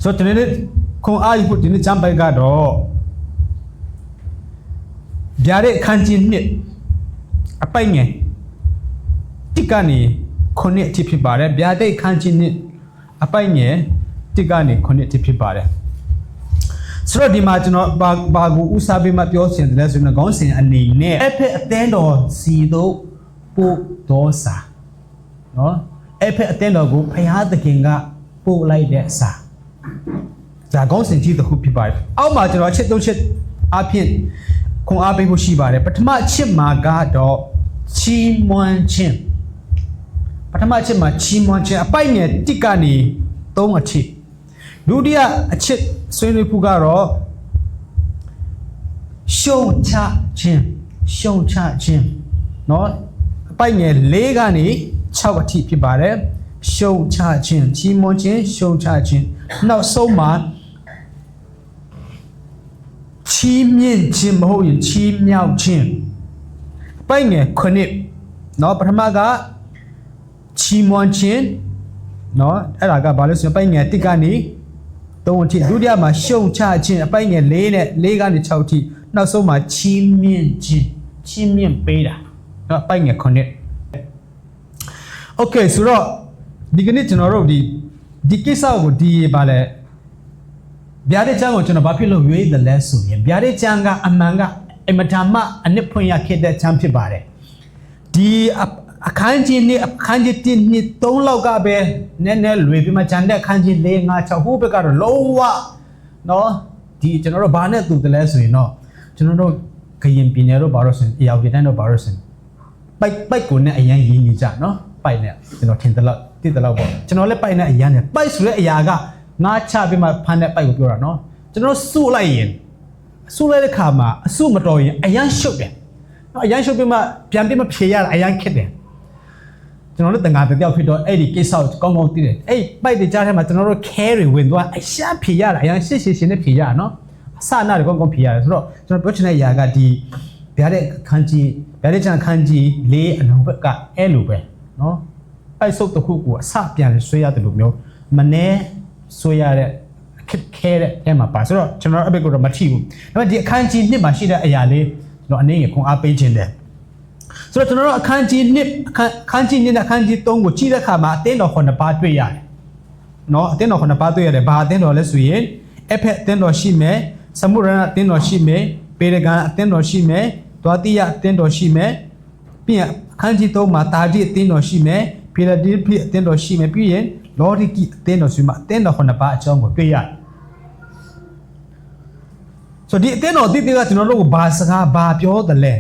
ဆိုတော့ဒီနေ့ခွန်အားယူဖို့ဒီနေ့ကျမ်းပိုက်ကတော့ဗျာဒိတ်အခန်းကြီးနှစ်အပိုက်ငယ်တိကနေခုနှစ်အထိဖြစ်ပါတယ်ဗျာဒိတ်အခန်းကြီးနှစ်အပိုက်ငယ်တိကနေခုနှစ်အထိဖြစ်ပါတယ်ဆိုတော့ဒီမှာကျွန်တော်ဘာကိုဥစားပေးမှပြောချင်တယ်လဲဆိုရင်ခေါင်းစဉ်အနေနဲ့အဖက်အသင်းတော်စီတို့ပို့တော်စာနော်အဖက်အသင်းတော်ကိုဖယားသခင်ကပို့လိုက်တဲ့စာဒါခေါင်းစဉ်ကြီးတစ်ခုဖြစ်ပါတယ်အောက်မှာကျွန်တော်အချက်၃ချက်အဖြစ်ခွန်အားပေးဖို့ရှိပါတယ်ပထမအချက်မှာကတော့ချီးမွမ်းခြင်းပထမအချက်မှာချီးမွမ်းခြင်းအပိုက်ငယ်တိကနေ၃အချက်ဒုတိယအချက်ဆွေးနွေးဖို့ကတော့ရှုံချခြင်းเนาะအပိုက်ငယ်၄ကနေ6အထိဖြစ်ပါတယ်ရှုံချခြင်းချီးမွမ်းခြင်းရှုံချခြင်းနောက်ဆုံးမှာချီးမြှင့်ခြင်းမဟုတ်ရင်ချီးမြှောက်ခြင်းအပိုက်ငယ်9เนาะပထမကချီးမွမ်းခြင်းเนาะအဲ့ဒါကဘာလို့ဆိုရင်အပိုက်ငယ်1ကနေ3အထိဒုတိယမှာရှုံချခြင်းအပိုက်ငယ်4နဲ့4ကနေ6အထိနောက်ဆုံးမှာချီးမြှင့်ခြင်းချီးမြှင့်ပေးတာเนาะအပိုက်ငယ်9 Okay ဆိုတော့ဒီကနေ့ကျွန်တော်တို့ဒီကိစ္စကိုဒီပါလဲဗျာဒိတ်ကျမ်းကိုကျွန်တော်ဘာဖြစ်လို့ရွေးတယ်လဲဆိုရင်ဗျာဒိတ်ကျမ်းကအမှန်ကအမတန်မှအနစ်ဖွင့်ရခဲ့တဲ့ကျမ်းဖြစ်ပါတယ်ဒီအခန်းကြီးနှစ်အခန်းကြီး1 2 3လောက်ကပဲနည်းနည်းလွေပြီးမှကျန်တဲ့အခန်းကြီး4 5 6ဟိုဘက်ကတော့လုံးဝเนาะဒီကျွန်တော်တို့ဘာနဲ့တူတယ်လဲဆိုရင်တော့ကျွန်တော်တို့ကရင်ပြည်နယ်တို့ဘာလို့ဆိုရင်အရောက်ပြည်တိုင်းတို့ဘာလို့ဆိုရင်ပိုက်ကိုနဲ့အရင်ရင်းနေကြเนาะပိုက်နဲ့ကျွန်တော်ထင်တယ်လို့သိတယ်လို့ပေါ့ကျွန်တော်လည်းပိုက်နဲ့အရင်နဲ့ပိုက်ဆိုတဲ့အရာကငါချပြီးမှဖမ်းတဲ့ပိုက်ကိုပြောတာเนาะကျွန်တော်စုလိုက်ရင်စုလိုက်တဲ့ခါမှာအစုမတော်ရင်အရင်ရှုပ်တယ်เนาะအရင်ရှုပ်ပြီးမှပြန်ပြီးမှဖြေရတာအရင်ခက်တယ်ကျွန်တော်တို့တန်ခါတယောက်ဖြစ်တော့အဲ့ဒီကိစ္စကိုကောင်းကောင်းသိတယ်အဲ့ပိုက်တွေကြားထဲမှာကျွန်တော်တို့ carry ဝင်သွားအရှာဖြေရတာအရင်ရှင်းနဲ့ဖြေရတာเนาะအစနာတွေကောင်းကောင်းဖြေရတယ်ဆိုတော့ကျွန်တော်ပြောချင်တဲ့အရာကဒီဗျာဒိတ်ခန်းကြီးဗျာဒိတ်ကျန်ခန်းကြီး၄အလုံးဘက်ကအဲ့လိုပဲเนาะပိုက်စုပ်တစ်ခုကိုအစပြန်ဆွဲရတယ်လို့မျိုးမနေဆွဲရတဲ့ခက်ခဲတဲ့အဲမှာပါဆိုတော့ကျွန်တော်အဘက်ကတော့မထိဘူးဒါပေမဲ့ဒီအခန်းကြီးနှစ်မှာရှိတဲ့အရာလေးကျွန်တော်အနေနဲ့ခွန်အားပေးခြင်းတယ်ဆိုတော့ကျွန်တော်တို့အခန်းကြီးနှစ်အခန်းကြီးနှစ်နဲ့အခန်းကြီး3ကိုကြည့်တဲ့အခါမှာအသင်းတော်9ပါးတွေ့ရတယ်เนาะအသင်းတော်9ပါးတွေ့ရတယ်ဘာအသင်းတော်လဲဆိုရင်အဖက်အသင်းတော်ရှိမယ်စမုရဏအသင်းတော်ရှိမယ်ပေရဂန်အသင်းတော်ရှိမယ်ဒွါတိယအသင်းတော်ရှိမယ်ပြီးရင်အခန်းကြီး3မှာတာတိအသင်းတော်ရှိမယ်ဖိလဒေလ်ဖိအသင်းတော်ရှိမယ်ပြီးရင်လော်ဒီကီအသင်းတော်ရှိမှအသင်းတော်9ပါးအကြောင်းကိုတွေ့ရတယ်ဆိုဒီအသင်းတော်တိတိကကျွန်တော်တို့ကိုဘာစကားဘာပြောတယ်လဲ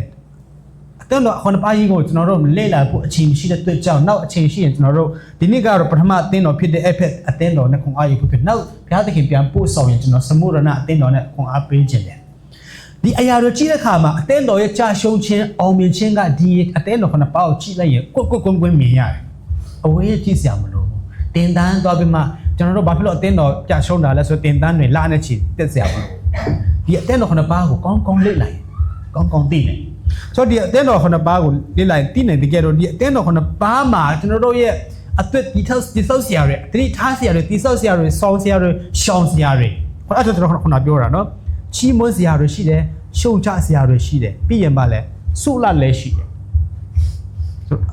အသင်းတော်9ပါးကြီးကိုကျွန်တော်တို့လေ့လာဖို့အချိန်ရှိတဲ့အတွက်ကြောင့်နောက်အချိန်ရှိရင်ကျွန်တော်တို့ဒီနေ့ကတော့ပထမအသင်းတော်ဖြစ်တဲ့အဖက်အသင်းတော်နဲ့ခွန်အားယူဖို့ဖြစ်နောက်ဘုရားသခင်ပြန်ပို့ဆောင်ရင်ကျွန်တော်စမုရဏအသင်းတော်နဲ့ခွန်အားပေးခြင်းတယ်ဒီအရာတို့ကြည့်တဲ့အခါမှာအသင်းတော်ရဲ့ကြာရှုံးခြင်းအောင်မြင်ခြင်းကဒီအသင်းတော်9ပါးကိုကြည့်လိုက်ရင်ကွန်းမြင်ရတယ်အဝေးကြည့်စရာမလိုဘူးတင်တန်းသွားပြီးမှကျွန်တော်တို့ဘာဖြစ်လို့အသင်းတော်ကြာရှုံးတာလဲဆိုတင်တန်းတွေလာနေချီတက်စရာမလိုဒီအသင်းတော်9ပါးကိုကောင်းလေ့လိုက်ကောင်းသိနေဆိုတော့ဒီအသင်းတော်9ပါးကိုလေ့လိုက်သိနေတကယ်တော့ဒီအသင်းတော်9ပါးမှာကျွန်တော်တို့ရဲ့အသက်ဒီဆောက်စရာတွေတတိထားစရာတွေတိဆောက်စရာတွေဆောင်းစရာတွေရှောင်းစရာတွေဟောအဲ့ဒါကျွန်တော်ခုနပြောတာနော်ချီးမွမ်းစရာတွေရှိတယ်ရှုံချစရာတွေရှိတယ်ပြီးရင်ပါလဲဆုလလည်းရှိတယ်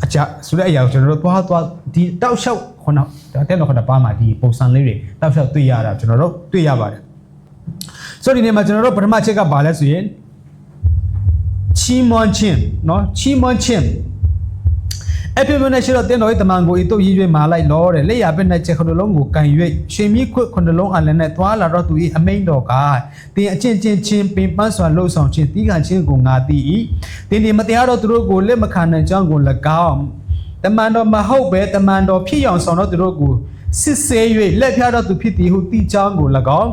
အကြဆိုတဲ့အရာကိုကျွန်တော်တို့သွားဒီတောက်လျှောက်ခုနတဲ့တော့ခုနပါမှာဒီပုံစံလေးတွေတောက်လျှောက်တွေ့ရတာကျွန်တော်တို့တွေ့ရပါတယ်ဆိုတော့ဒီနေ့မှာကျွန်တော်တို့ပထမချက်ကဘာလဲဆိုရင်ချီးမွမ်းခြင်းเนาะချီးမွမ်းခြင်းအပြည့်မနဲ့ရှိတော့တင်းတော်ရဲ့တမန်ကိုဤတို့ရည်ရွယ်မာလိုက်လောတဲ့လက်ရပက်နဲ့ချက်ခဏလုံးကိုကန်၍ရှင်မြစ်ခွခဏလုံးအလည်းနဲ့သွားလာတော့သူ၏အမိန်တော်ကတင်အချင်းချင်းပင်ပန်းစွာလှုပ်ဆောင်ခြင်းတီးခံခြင်းကိုငါသိ၏တင်ဒီမတရားတော့သူတို့ကိုလက်မခံနိုင်ကြောင်းကို၎င်းတမန်တော်မဟုတ်ပဲတမန်တော်ဖြစ်အောင်ဆောင်တော့သူတို့ကိုစစ်ဆေး၍လက်ဖြားတော့သူဖြစ်သည်ဟုသိကြောင်းကို၎င်း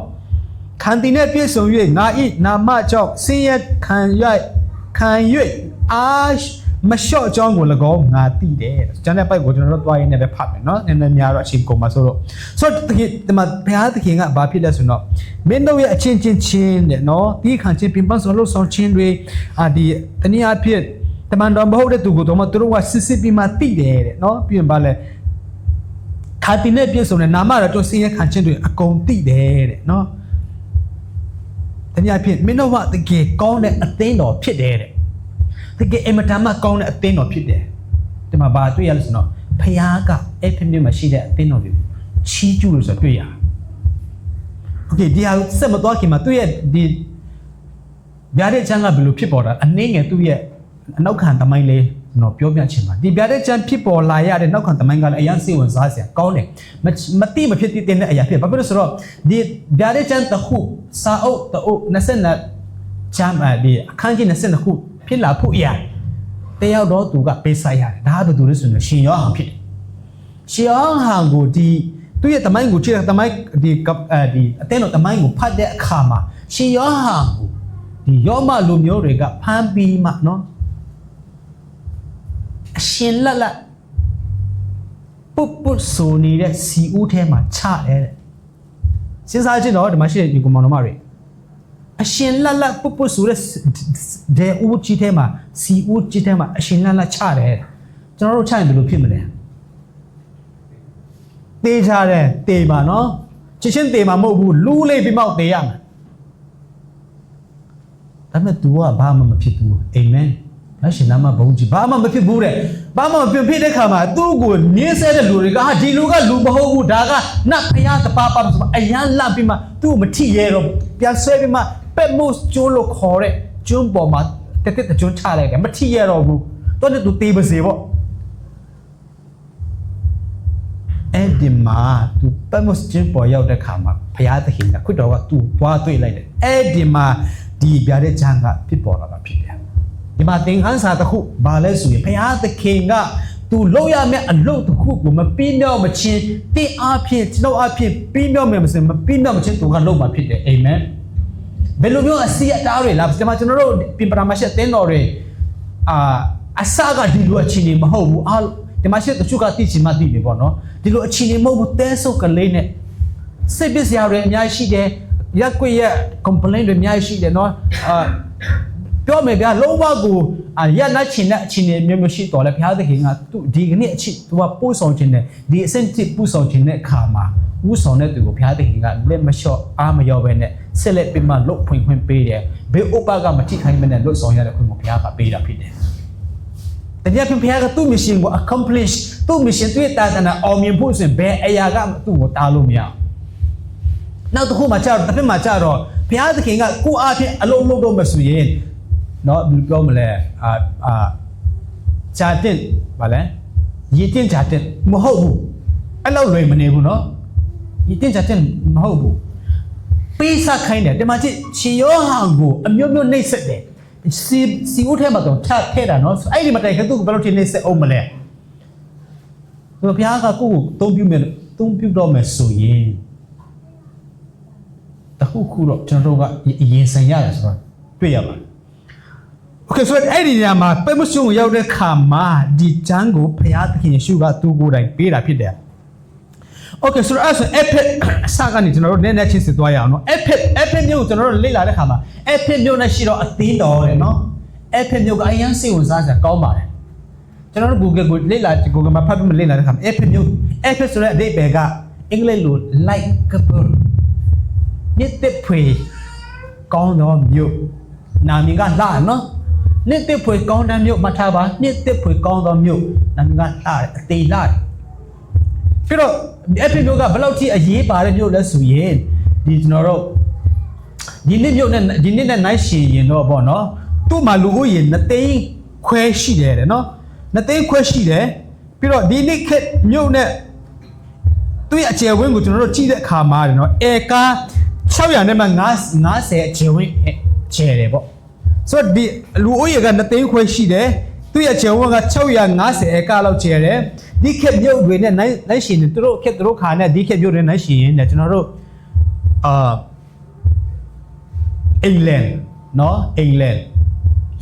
ခံတင်နဲ့ပြည့်စုံ၍ငါ၏နာမကြောင့်ဆင်းရဲခံ၍အားမလျှော့အကြောင်းကို၎င်းငါသိတယ်ကျန်တဲ့ပိုက်ကိုကျွန်တော်တို့တွားရင်းနဲ့ပဲဖတ်မယ်เนาะနည်းနည်းများတော့အချိန်ကုန်ပါဆိုတော့ဒီမှာဘုရားသခင်ကဘာဖြစ်လဲဆိုတော့မင်းတို့ရဲ့အချင်းချင်းတဲ့เนาะဒီခံချင်းပင်ပန်းဆိုလို့ဆောင်ချင်းတွေဒီတနည်းအားဖြင့်တမန်တော်မဟုတ်တဲ့သူကိုတော့သူတို့ကစစ်ပြီးမှသိတယ်တဲ့เนาะပြီးရင်ဘာလဲ ခါတင်တဲ့ပြည့်စုံတဲ့နာမတော်တို့စင်းရဲခံခြင်းတွေအကုန်သိတယ်တဲ့နော်တနည်းအားဖြင့်မင်းတို့ကတကယ်ကောင်းတဲ့အသင်းတော်ဖြစ်တယ်တဲ့တကယ်အမတန်မှကောင်းတဲ့အသင်းတော်ဖြစ်တယ်ဒီမှာဘာတွေ့ရလဲဆိုတော့ဖခင်ကအဲ့ဖြစ်မျိုးမှာရှိတဲ့အသင်းတော်တွေချီးကျူးလို့ဆိုတွေ့ရโอเคဒီဟာစက်မတော်ခင်မှာသူ့ရဲ့ဒီဗျာဒိတ်ချမ်းကဘယ်လိုဖြစ်ပေါ်တာအနေငယ်သူ့ရဲ့အနောက်ခံသမိုင်းလေးနော်ပြောပြချင်ပါဒီဗျာဒိတ်ချမ်းဖြစ်ပေါ်လာရတဲ့နောက်ခံသမိုင်းကလည်းအရင်စိတ်ဝင်စားစရာကောင်းတယ်မတိမဖြစ်တဲ့အရာဖြစ်ဘာဖြစ်လို့ဆိုတော့ဒီဗျာဒိတ်ချမ်းတစ်ခုစာအုပ်တအုပ်22ချမ်းဒီအခန်းကြီး22ခုဖြစ်လာဖို့အရာတယောက်တော့သူကပေးဆိုင်ရတယ်ဒါကဘယ်သူလဲဆိုရင်ရှင်ယောဟန်ဖြစ်တယ်ရှင်ယောဟန်ကိုဒီသူရဲ့သမိုင်းကိုကြည့်တဲ့သမိုင်းဒီအတင်းတော်သမိုင်းကိုဖတ်တဲ့အခါမှာရှင်ယောဟန်ကိုဒီယောမလူမျိုးတွေကဖမ်းပြီးမှနော်အရှင်လက်လက်ပုတ်ဆိုနေတဲ့စီဦးထဲမှာချတယ်စဉ်းစားကြည့်တော့ဒီမှာရှိတဲ့ဒီကောင်မောင်တို့တွေအရှင်လက်လက်ပုတ်ဆိုတဲ့ဒေဦးကြီးထဲမှာစီဦးကြီးထဲမှာအရှင်လက်လက်ချတယ်ကျွန်တော်တို့ချရင်ဘယ်လိုဖြစ်မလဲတေးချတယ်တေးပါနော်ချစ်ချင်းတေးမှာမဟုတ်ဘူးလူးလေးပြီးမှတေးရမှာဒါပေမဲ့ तू ကဘာမှမဖြစ်ဘူးအာမင်အရှင်နာမဘုန်းကြီးဘာမှမဖြစ်ဘူးတဲ့ဘာမှမဖြစ်တဲ့ခါမှာသူ့ကိုနင်းဆဲတဲ့လူတွေကဟာဒီလူကလူမဟုတ်ဘူးဒါကနတ်ဖျားတပါပါဆိုအရန်လှပြီးမှသူ့ကိုမထိရဲတော့ပြန်ဆွဲပြီးမှပက်မို့ကျိုးလို့ခေါ်တဲ့ကျွန်းပေါ်မှာတက်ကျွန်းချလိုက်တယ်မထိရဲတော့ဘူးတော့သူတေးပါစေပေါ့အဲ့ဒီမှာသူပက်မို့ကျွန်းပေါ်ရောက်တဲ့ခါမှာဘုရားသခင်ကခွတ်တော်ကသူ့သွားတွေ့လိုက်တယ်အဲ့ဒီမှာဒီပြတဲ့ချမ်းကဖြစ်ပေါ်လာတာဖြစ်တယ်ဒီမှာသင်ခန်းစာတစ်ခုဘာလဲဆိုရင်ဘုရားသခင်ကသူလုပ်ရမယ့်အလုပ်တစ်ခုကိုမပြီးမြောက်မချင်းတင်းအားဖြင့်ကျွန်တော်အဖြစ်ပြီးမြောက်မယ်မစင်မပြီးမြောက်မချင်းသူကလုပ်မှာဖြစ်တယ်အာမင်ဘယ်လိုမျိုးအစီအတားတွေလားဒီမှာကျွန်တော်တို့ပြင်ပရာမရှိတဲ့တော်တွေအစကဒီလိုအခြေအနေမဟုတ်ဘူးအားဒီမှာရှိတဲ့သူကတိချင်မှတိပြီပေါ့နော်ဒီလိုအခြေအနေမဟုတ်ဘူးတဲဆုပ်ကလေးနဲ့စိတ်ပစ္စည်းတွေအများကြီးရှိတယ်ရက်ကွက်ရဲ့ complaint တွေအများကြီးရှိတယ်နော်ပြောမယ်ဗျာလုံးဝကိုရက်လက်ချင်တဲ့အခြေအနေမျိုးရှိတော်လဲဘုရားသခင်ကသူဒီကနေ့အချစ်သူကပို့ဆောင်ခြင်းနဲ့ဒီအစင်တစ်ပို့ဆောင်ခြင်းတဲ့အခါမှာဥဆောင်တဲ့သူကိုဘုရားသခင်ကလက်မလျှော့အားမရောပဲနဲ့ဆက်လက်ပြီးမှလုတ်ဖွင့်ပေးတယ်ဘေးဥပကမထိခိုင်းမနဲ့လုတ်ဆောင်ရတဲ့ခွင့်ကိုဘုရားကပေးတာဖြစ်တယ်တကယ်ဘုရားကသူ့ mission ကို accomplish သူ့ mission သူ့ရဲ့တာသနာအောင်မြင်ဖို့ဆိုရင်ဘယ်အရာကသူ့ကိုတားလို့မရနောက်တစ်ခုမှကြာတော့တစ်ဖက်မှကြာတော့ဘုရားသခင်ကကိုအားဖြင့်အလုံးလုံးတော့မဆိုရင်နော်ဘယ်လိုပြောမလဲဂျာတင်ဗာလဲရည်တင်ဂျာတင်မဟုတ်ဘူးအဲ့လောက်လွယ်မနေဘူးနော်ရည်တင်ဂျာတင်မဟုတ်ဘူးပေးစားခိုင်းတယ်ဒီမှာကြည့်ရှင်ယောဟန်ကိုအမျိုးမျိုးနှိပ်စက်တယ်စီဦးထဲမှာတော့ထထဲတာနော်အဲ့ဒီမှာတိုင်ခသူ့ကိုဘယ်လိုထိနှိပ်စက်အောင်မလဲဘုရားကကိုယ်ကိုသုံးပြတော့မယ်ဆိုရင်တခုခုတော့ကျွန်တော်တို့ကရင်ဆိုင်ရတယ်ဆိုတော့တွေ့ရပါတယ်โอเคဆိုတော့အဲ့ဒီနေရာမှာပက်မရှုံကိုရောက်တဲ့ခါမှာဒီချမ်းကိုဘုရားသခင်ယေရှုကသူ့ကိုယ်တိုင်ပေးတာဖြစ်တယ်โอเคဆိုတော့အဲ့ဆိုအဖက်အစကနေကျွန်တော်တို့နည်းနည်းချင်းစစ်သွားရအောင်နော်အဖက်မျိုးကိုကျွန်တော်တို့လေ့လာတဲ့ခါမှာအဖက်မျိုးနဲ့ရှိတော့အသင်းတော်တယ်နော်အဖက်မျိုးကအရင်စိတ်ဝင်စားစရာကောင်းပါတယ်ကျွန်တော်တို့ Google ကိုလေ့လာ Google မှာဖတ်ပြီးလေ့လာတဲ့ခါမှာအဖက်မျိုးအဖက်ဆိုတဲ့အဓိပ္ပာယ်ကအင်္ဂလိပ်လို likeableနှစ်သက်ဖွယ်ကောင်းသောမြို့နာမည်ကလာနော်နှစ်သက်ဖွယ်ကောင်းတဲ့မြို့မှတ်ထားပါနှစ်သက်ဖွယ်ကောင်းသောမြို့နာမည်ကလာအသေးလာပြီးတော့အဖေမြို့ကဘယ်လောက်ထိအရေးပါတဲ့မြို့လဲဆိုရင်ဒီကျွန်တော်တို့ဒီနှစ်မြို့နဲ့ဒီနှစ်နဲ့နိုင်ရှင်ရင်တော့ပေါ့နော်သူ့မှာလူဦးရေ2သိန်းခွဲရှိတယ်တဲ့နော်2သိန်းခွဲရှိတယ်ပြီးတော့ဒီနှစ်ခက်မြို့နဲ့သူ့ရဲ့အခြေဝင်းကိုကျွန်တော်တို့ကြည့်တဲ့အခါမှာနော်ဧကာ600နဲ့မှ90အခြေဝင်းကျဲတယ်ပေါ့ဆိုတော့ဒီလူဦးရေက2သိန်းခွဲရှိတယ်သူ့ရဲ့ခြေဝန်းက650ဧကလောက်ကျဲတယ်ဒီခက်မြို့တွေနဲ့နိုင်ရှင်သူတို့ခက်သူတို့ခါနဲ့ဒီခက်မြို့တွေနိုင်ရှင်ရင်ကျွန်တော်တို့အင်္ဂလန်နော်အင်္ဂလန်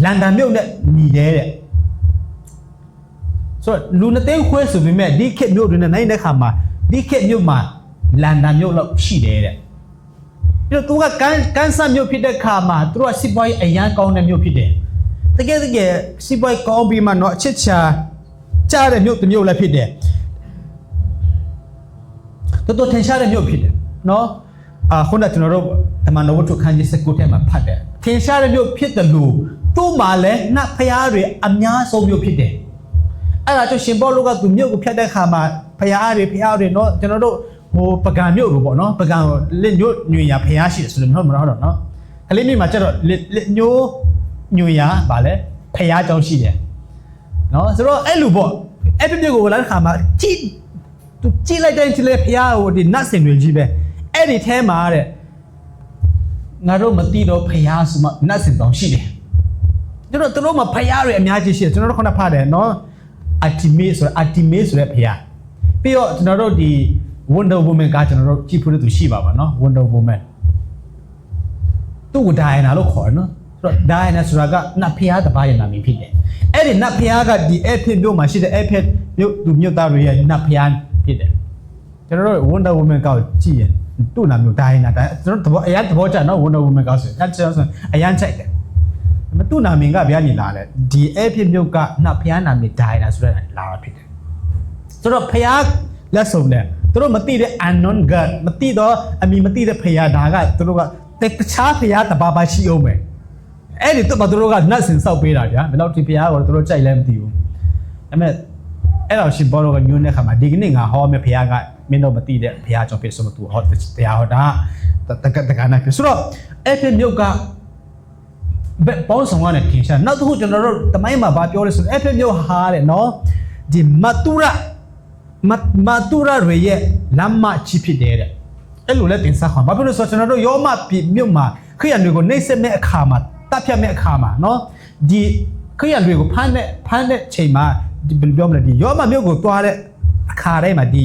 လန်ဒန်မြို့နဲ့ညီတယ်တဲ့ဆိုတော့လူ2သိန်းခွဲဆိုပေမဲ့ဒီခက်မြို့တွေနဲ့နိုင်တဲ့ခါမှာဒီခက်မြို့မှာလန်ဒန်မြို့လောက်ရှိတယ်တဲ့ပြီးတော့သူကကန်ဆာမြို့ဖြစ်တဲ့ခါမှာသူတို့ကစစ်ပွဲအရန်ကောင်းတဲ့မြို့ဖြစ်တယ်တကယ်စစ်ပွဲကောင်းပြီးမှတော့အချစ်ချာကြားတဲ့မြို့တစ်မြို့လည်းဖြစ်တယ် တော်ထင်ရှားတဲ့မြို့ဖြစ်တယ်နော်ခုနကကျွန်တော်တို့တမန်တော်ဝတ္ထုခန်းကြီး19ထဲမှာဖတ်တယ်ထင်ရှားတဲ့မြို့ဖြစ်တယ်လို့သူ့မှာလည်းနတ်ဖျားတွေအများဆုံးမြို့ဖြစ်တယ်အဲ့ဒါကြောင့်ရှင်ဘောလုကသူမြို့ကိုဖြတ်တဲ့ခါမှာဖျားတွေနော်ကျွန်တော်တို့ဟိုပကံမြို့လို့ပေါ့နော်ပကံလက်ညွတ်ညွေရဖျားရှိတယ်ဆိုလို့မဟုတ်တော့နော်ကလေးမြို့မှာကျတော့လက်ညိုးညွေရဗာလဲဖျားကြောင်းရှိတယ်နော်ဆိုတော့အဲ့လိုပေါ့အဲ့ဒီမြို့ကိုလာတဲ့ခါမှာသူကြည့်လိုက်တဲ့ချင်းလေဖျားဟိုဒီနတ်စင်တွေကြီးပဲအဲ့ဒီထဲမှာတဲ့ငါတို့မသိတော့ဖျားဆိုမှနတ်စင်တောင်ရှိတယ်ကျွန်တော်တို့မှာဖျားတွေအများကြီးရှိတယ်ကျွန်တော်တို့ခုနဖတ်တယ်နော်Artemis ဆိုတဲ့ဖျားပြီးတော့ကျွန်တော်တို့ဒီ Wonder Woman ကကျွန်တော်တို့ကြည့်ဖို့သူရှိပါပါနော် Wonder Woman သူ့ကို Diana လို့ခေါ်တယ်နော်ဆိုတော့ Diana ဆိုတာကနတ်ဖျားတစ်ပါးရဲ့နာမည်ဖြစ်တယ်အဲ့ဒီနတ်ဖျားကဒီ Epic မြို့မှာရှိတဲ့ Epic မြို့သားတွေရဲ့နတ်ဖျားဖြစ်တယ်ကျွန်တော်တို့ Wonder Woman ကိုကြည့်ရင်သူ့နာမည် Diana ကျွန်တော်အရင်သဘောကျနော် Wonder Woman ကဆိုအဲ့ဆိုအရင်ချိုက်တယ်မတူနာမည်ကဗျာနေလာတယ်ဒီ Epic မြို့ကနတ်ဖျားနာမည် Diana ဆိုတဲ့လာတာဖြစ်တယ်ဆိုတော့ဖျားလက်စုံတယ်သူတို့မသိတဲ့ unknown god မသိတော့အမီမသိတဲ့ဖျားဒါကသူတို့ကတခြားဖျားတပါးပါရှိအောင်ပဲအဲ့ဒီတော့သူတို့ကနတ်စင်ဆောက်ပေးတာဗျာဘယ်တော့ဒီဖျားကိုသူတို့ကြိုက်လဲမသိဘူးဒါပေမဲ့အဲ့တော့ရှင်ဘောတော့ကညွှန်းတဲ့ခါမှာဒီကနေ့ငါဟောမယ့်ဖျားကမင်းတို့မသိတဲ့ဖျားကြောင့်ဖြစ်ဆိုမသူဟောတရားဟောတာတကနိုင်ဖြစ်ဆိုတော့အဲ့ဒီမြို့ကပေါင်းဆောင်ကနေထင်ရှားနောက်တစ်ခုကျွန်တော်တို့တမိုင်းမှာဗာပြောလို့ဆိုအဲ့ဒီမြို့ဟာတဲ့နော်ဒီမတူရာတွေရဲ့လမ်းမကြီးဖြစ်တယ်တဲ့အဲ့လိုလဲတင်စားခွန်ဘာဖြစ်လို့ဆိုကျွန်တော်တို့ယောမပြည်မြို့မှာခရိယန်တွေကိုနှိမ့်ဆက်မဲ့အခါမှာတပ်ဖြတ်မဲ့အခါမှာနော်ဒီခရိယန်တွေကိုဖမ်းတဲ့ချိန်မှာဒီဘယ်ပြောမလဲဒီယောမမြို့ကိုတွားတဲ့အခါတိုင်းမှာဒီ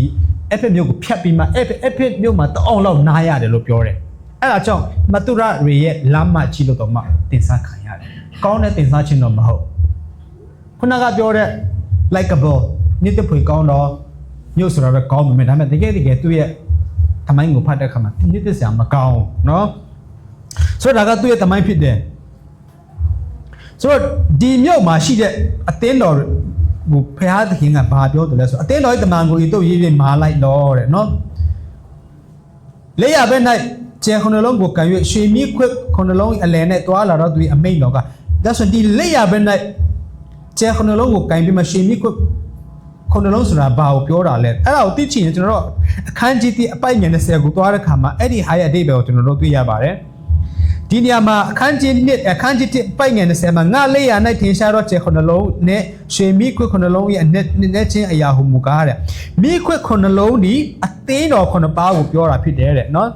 အဖက်မြို့ကိုဖြတ်ပြီးမှအဖက်မြို့မှာတအောင်လောက်နားရတယ်လို့ပြောတယ်အဲ့ဒါကြောင့်မတူရာတွေရဲ့လမ်းမကြီးလို့တော့မှတင်စားခံရတယ်ကောင်းတဲ့တင်စားခြင်းတော့မဟုတ်ခုနကပြောတဲ့ likeable နေတဲ့ဖွေကောင်းတော့မြို့ဆိုတော့ကောင်းပြီဒါပေမဲ့တကယ်သူ့ရဲ့သမိုင်းကိုဖတ်တဲ့အခါမှာနေတဲ့ဆရာမကောင်းเนาะဆိုတော့ဒါကသူ့ရဲ့သမိုင်းဖြစ်တယ်ဆိုတော့ဒီမြို့မှာရှိတဲ့အသင်းတော်ကိုဖျားသခင်ကဘာပြောတယ်လဲဆိုအသင်းတော်ရဲ့တမန်ကိုဤတို့ရေးမာလိုက်တော့တဲ့เนาะလက်ရဘက်၌ကျဲခုနှလုံးကိုကန်၍ရွှေမြစ်ခွက်ခုနှလုံးအလယ်နဲ့တွားလာတော့သူအမိန့်တော်ကဒါဆိုဒီလက်ရဘက်၌ကျဲခုနှလုံးကိုကန်ပြီးမှရွှေမြစ်ခွက်ခုနှလုံးဆိုတာဘာကိုပြောတာလဲအဲ့ဒါကိုသိချင်ရင်ကျွန်တော်တို့အခန်းကြီး1အပိုက်ငယ်20ကိုတွားတဲ့ခါမှာအဲ့ဒီဟာရဲ့အဓိပ္ပာယ်ကိုကျွန်တော်တို့သိရပါတယ်ဒီနေရာမှာအခန်းကြီး1အခန်းကြီး1အပိုက်ငယ်20မှာငါလက်ရ၌ထင်ရှားတော့ကျဲခုနှလုံးနဲ့ရွှေမြစ်ခွက်ခုနှလုံးရဲ့အနဲ့ချင်းအရာဟုမူကားတဲ့မြစ်ခွက်ခုနှလုံးဒီအသင်းတော်ခုနှစ်ပါးကိုပြောတာဖြစ်တယ်တဲ့နော်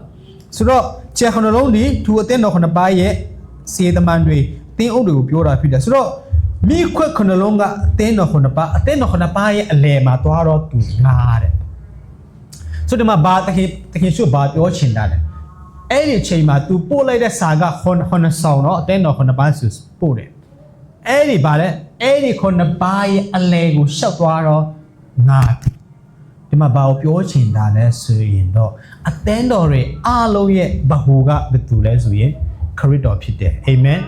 ဆိုတော့ကျဲခုနှလုံးဒီသူအသင်းတော်ခုနှစ်ပါးရဲ့စေတမန်တွေတင်းအုပ်တွေကိုပြောတာဖြစ်တယ်ဆိုတော့မိခွက်ခုနှလုံးကအသင်းတော်ခုနှစ်ပါးအသင်းတော်ခုနှစ်ပါးရဲ့အလယ်မှာသွားတော့သူငါတဲ့ဆိုတော့ဒီမှာဘာတခင်ရှုဘာပြောချင်တာလဲအဲ့ဒီအချိန်မှာသူပို့လိုက်တဲ့စာကခုနှစ်ဆောင်တော့အသင်းတော်ခုနှစ်ပါးဆိုပို့တယ်အဲ့ဒီဘာလဲအဲ့ဒီခုနှစ်ပါးရဲ့အလယ်ကိုရှောက်သွားတော့ငါဒီမှာဘာကိုပြောချင်တာလဲဆိုရင်တော့အသင်းတော်တွေအားလုံးရဲ့ဗဟိုကဘယ်သူလဲဆိုရင်ခရစ်တော်ဖြစ်တယ်အာမင်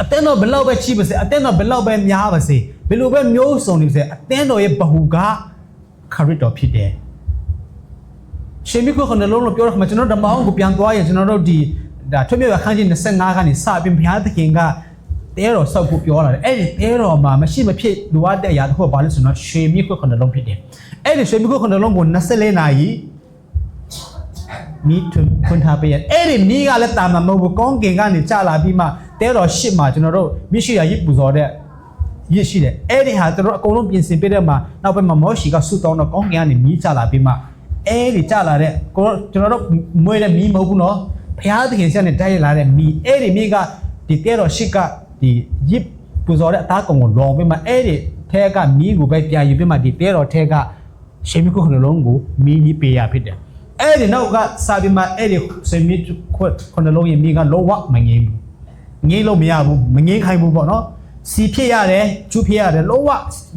အသင်းတော်ဘယ်လောက်ပဲကြီးပါစေအသင်းတော်ဘယ်လောက်ပဲများပါစေဘယ်လိုပဲမျိုးစုံနေပါစေအသင်းတော်ရဲ့ဗဟိုကခရစ်တော်ဖြစ်တယ်ရှင်မိခွခဏလုံးလို့ပြောရခါမှာကျွန်တော်ဓမ္မအောင်ကိုပြန်သွားရင်ကျွန်တော်တို့ဒီဒါထွတ်မြေအခန်းကြီး25ကနေစပြီးဘုရားသခင်ကတဲတော်ဆောက်ဖို့ပြောလာတယ်အဲ့ဒီတဲတော်မှာမရှိမဖြစ်လိုအပ်တဲ့အရာတစ်ခုဘာလဲဆိုတော့ရှင်မိခွခဏလုံးဖြစ်တယ်အဲ့ဒီရှင်မိခွခဏလုံးကို24နာရီမိထွန်းထားပေးရအဲ့ဒီမိကလည်းတာမမဟုတ်ဘူးကောင်းကင်ကနေကျလာပြီးမှတဲတော်ရှစ်မှာကျွန်တော်တို့မြရှိရာရစ်ပူဇော်တဲ့ရစ်ရှိတယ်အဲ့ဒီဟာကျွန်တော်အကုန်လုံးပြင်ဆင်ပေးတဲ့မှာနောက်ပိုင်းမှာမောရှိကဆုတောင်းတော့ကောင်းကင်ကနေမိကျလာပြီးမှအဲ့ဒီကျလာတဲ့ကျွန်တော်တို့မွေးတဲ့မိမဟုတ်ဘူးနော်ဘုရားသခင်ဆက်နဲ့တိုက်ရလာတဲ့မိအဲ့ဒီမိကဒီတဲတော်ရှစ်ကဒီရစ်ပူဇော်တဲ့အသားကောင်ကိုလောင်ပြီးမှအဲ့ဒီထဲကမိကိုပဲပြန်ယူပြီးမှဒီတဲတော်ထဲကရှင်မိခုခဏလုံးကိုမိပေးရဖြစ်တယ်အဲ့ဒီနောက်ကစာပြီးမှအဲ့ဒီရှင်မိခုနှလုံးရဲ့မိကလောဝမငြိမ်းဘူးငြိမ်းလို့မရဘူးမငြိမ်းခိုင်းဘူးပေါ့နော်စီဖြစ်ရတယ်ကျူဖြစ်ရတယ်လောဝ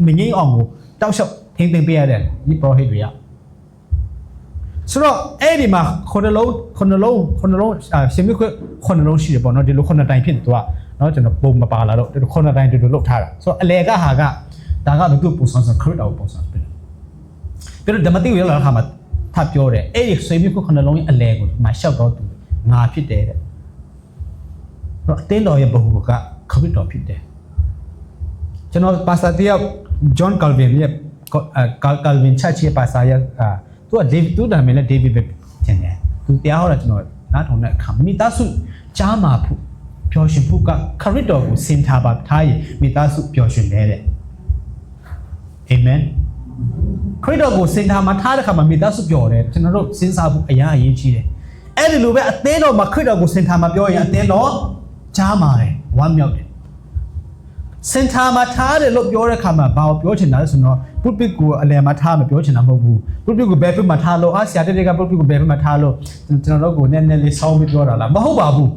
မငြိမ်းအောင်ကိုတောက်လျှောက်ထိမ့်သိမ့်ပေးရတယ်ဒီပရောဟိတ်တွေကဆိုတော့အဲ့ဒီမှာခုနှလုံးရှင်မိခုနှလုံးရှိတယ်ပေါ့နော်ဒီလိုခုနှတိုင်ဖြစ်တယ်သူကနော်ကျွန်တော်ပုံမပါလာတော့ဒီခုနှတိုင်တူလုတ်ထားတာဆိုတော့အလေကဟာကဒါကဘယ်သူပုံစံခရစ်တော်ပုံစံဖြစ်တယ်ပြီးတော့ဓမ္မတိကိုရောက်လာတဲ့အခါမှာ ထပ်ပြောတယ်အဲ့ဒီဆွေမျိုးခုခဏလုံးရဲ့အလဲကိုမလျှောက်တော့သူငါဖြစ်တယ်တဲ့တော့အတင်းတော်ရဲ့ဘဟုကခရစ်တော်ဖြစ်တယ်ကျွန်တော်ပါစာတယောက် John Calvin ရဲ့ Calvin Church ရဲ့ပါစာရဲ့သူက David သူနာမည်နဲ့ David ပဲကျန်တယ်သူတရားဟောတာကျွန်တော်နားထောင်တဲ့အခါမိသားစုကြားမှာဖို့ပျော်ရွှင်ဖို့ကခရစ်တော်ကိုစင်ထားပါထားရင်မိသားစုပျော်ရွှင်တယ်တဲ့အာမင်ခရစ်တော်ကိုစင်ထားမှာထားတဲ့ခါမှာမိသားစုပျော်တယ်ကျွန်တော်တို့စဉ်းစားဖို့အရာအရေးကြီးတယ်အဲ့ဒီလိုပဲအသင်းတော်မှာခရစ်တော်ကိုစင်ထားမှာပြောရင်အသင်းတော်ကြားမှာတယ်ဝမ်းမြောက်တယ်စင်ထားမှာထားတယ်လို့ပြောတဲ့ခါမှာဘာကိုပြောချင်တာလဲဆိုတော့ပုပ္ပိကိုအလယ်မှာထားမပြောချင်တာမဟုတ်ဘူးပုပ္ပိကိုဘယ်ဖက်မှာထားလို့ဆရာတဲ့ကပုပ္ပိကိုဘယ်ဖက်မှာထားလို့ကျွန်တော်တို့ကိုနည်းနည်းလေးဆောင်းပြီးပြောတာလားမဟုတ်ပါဘူး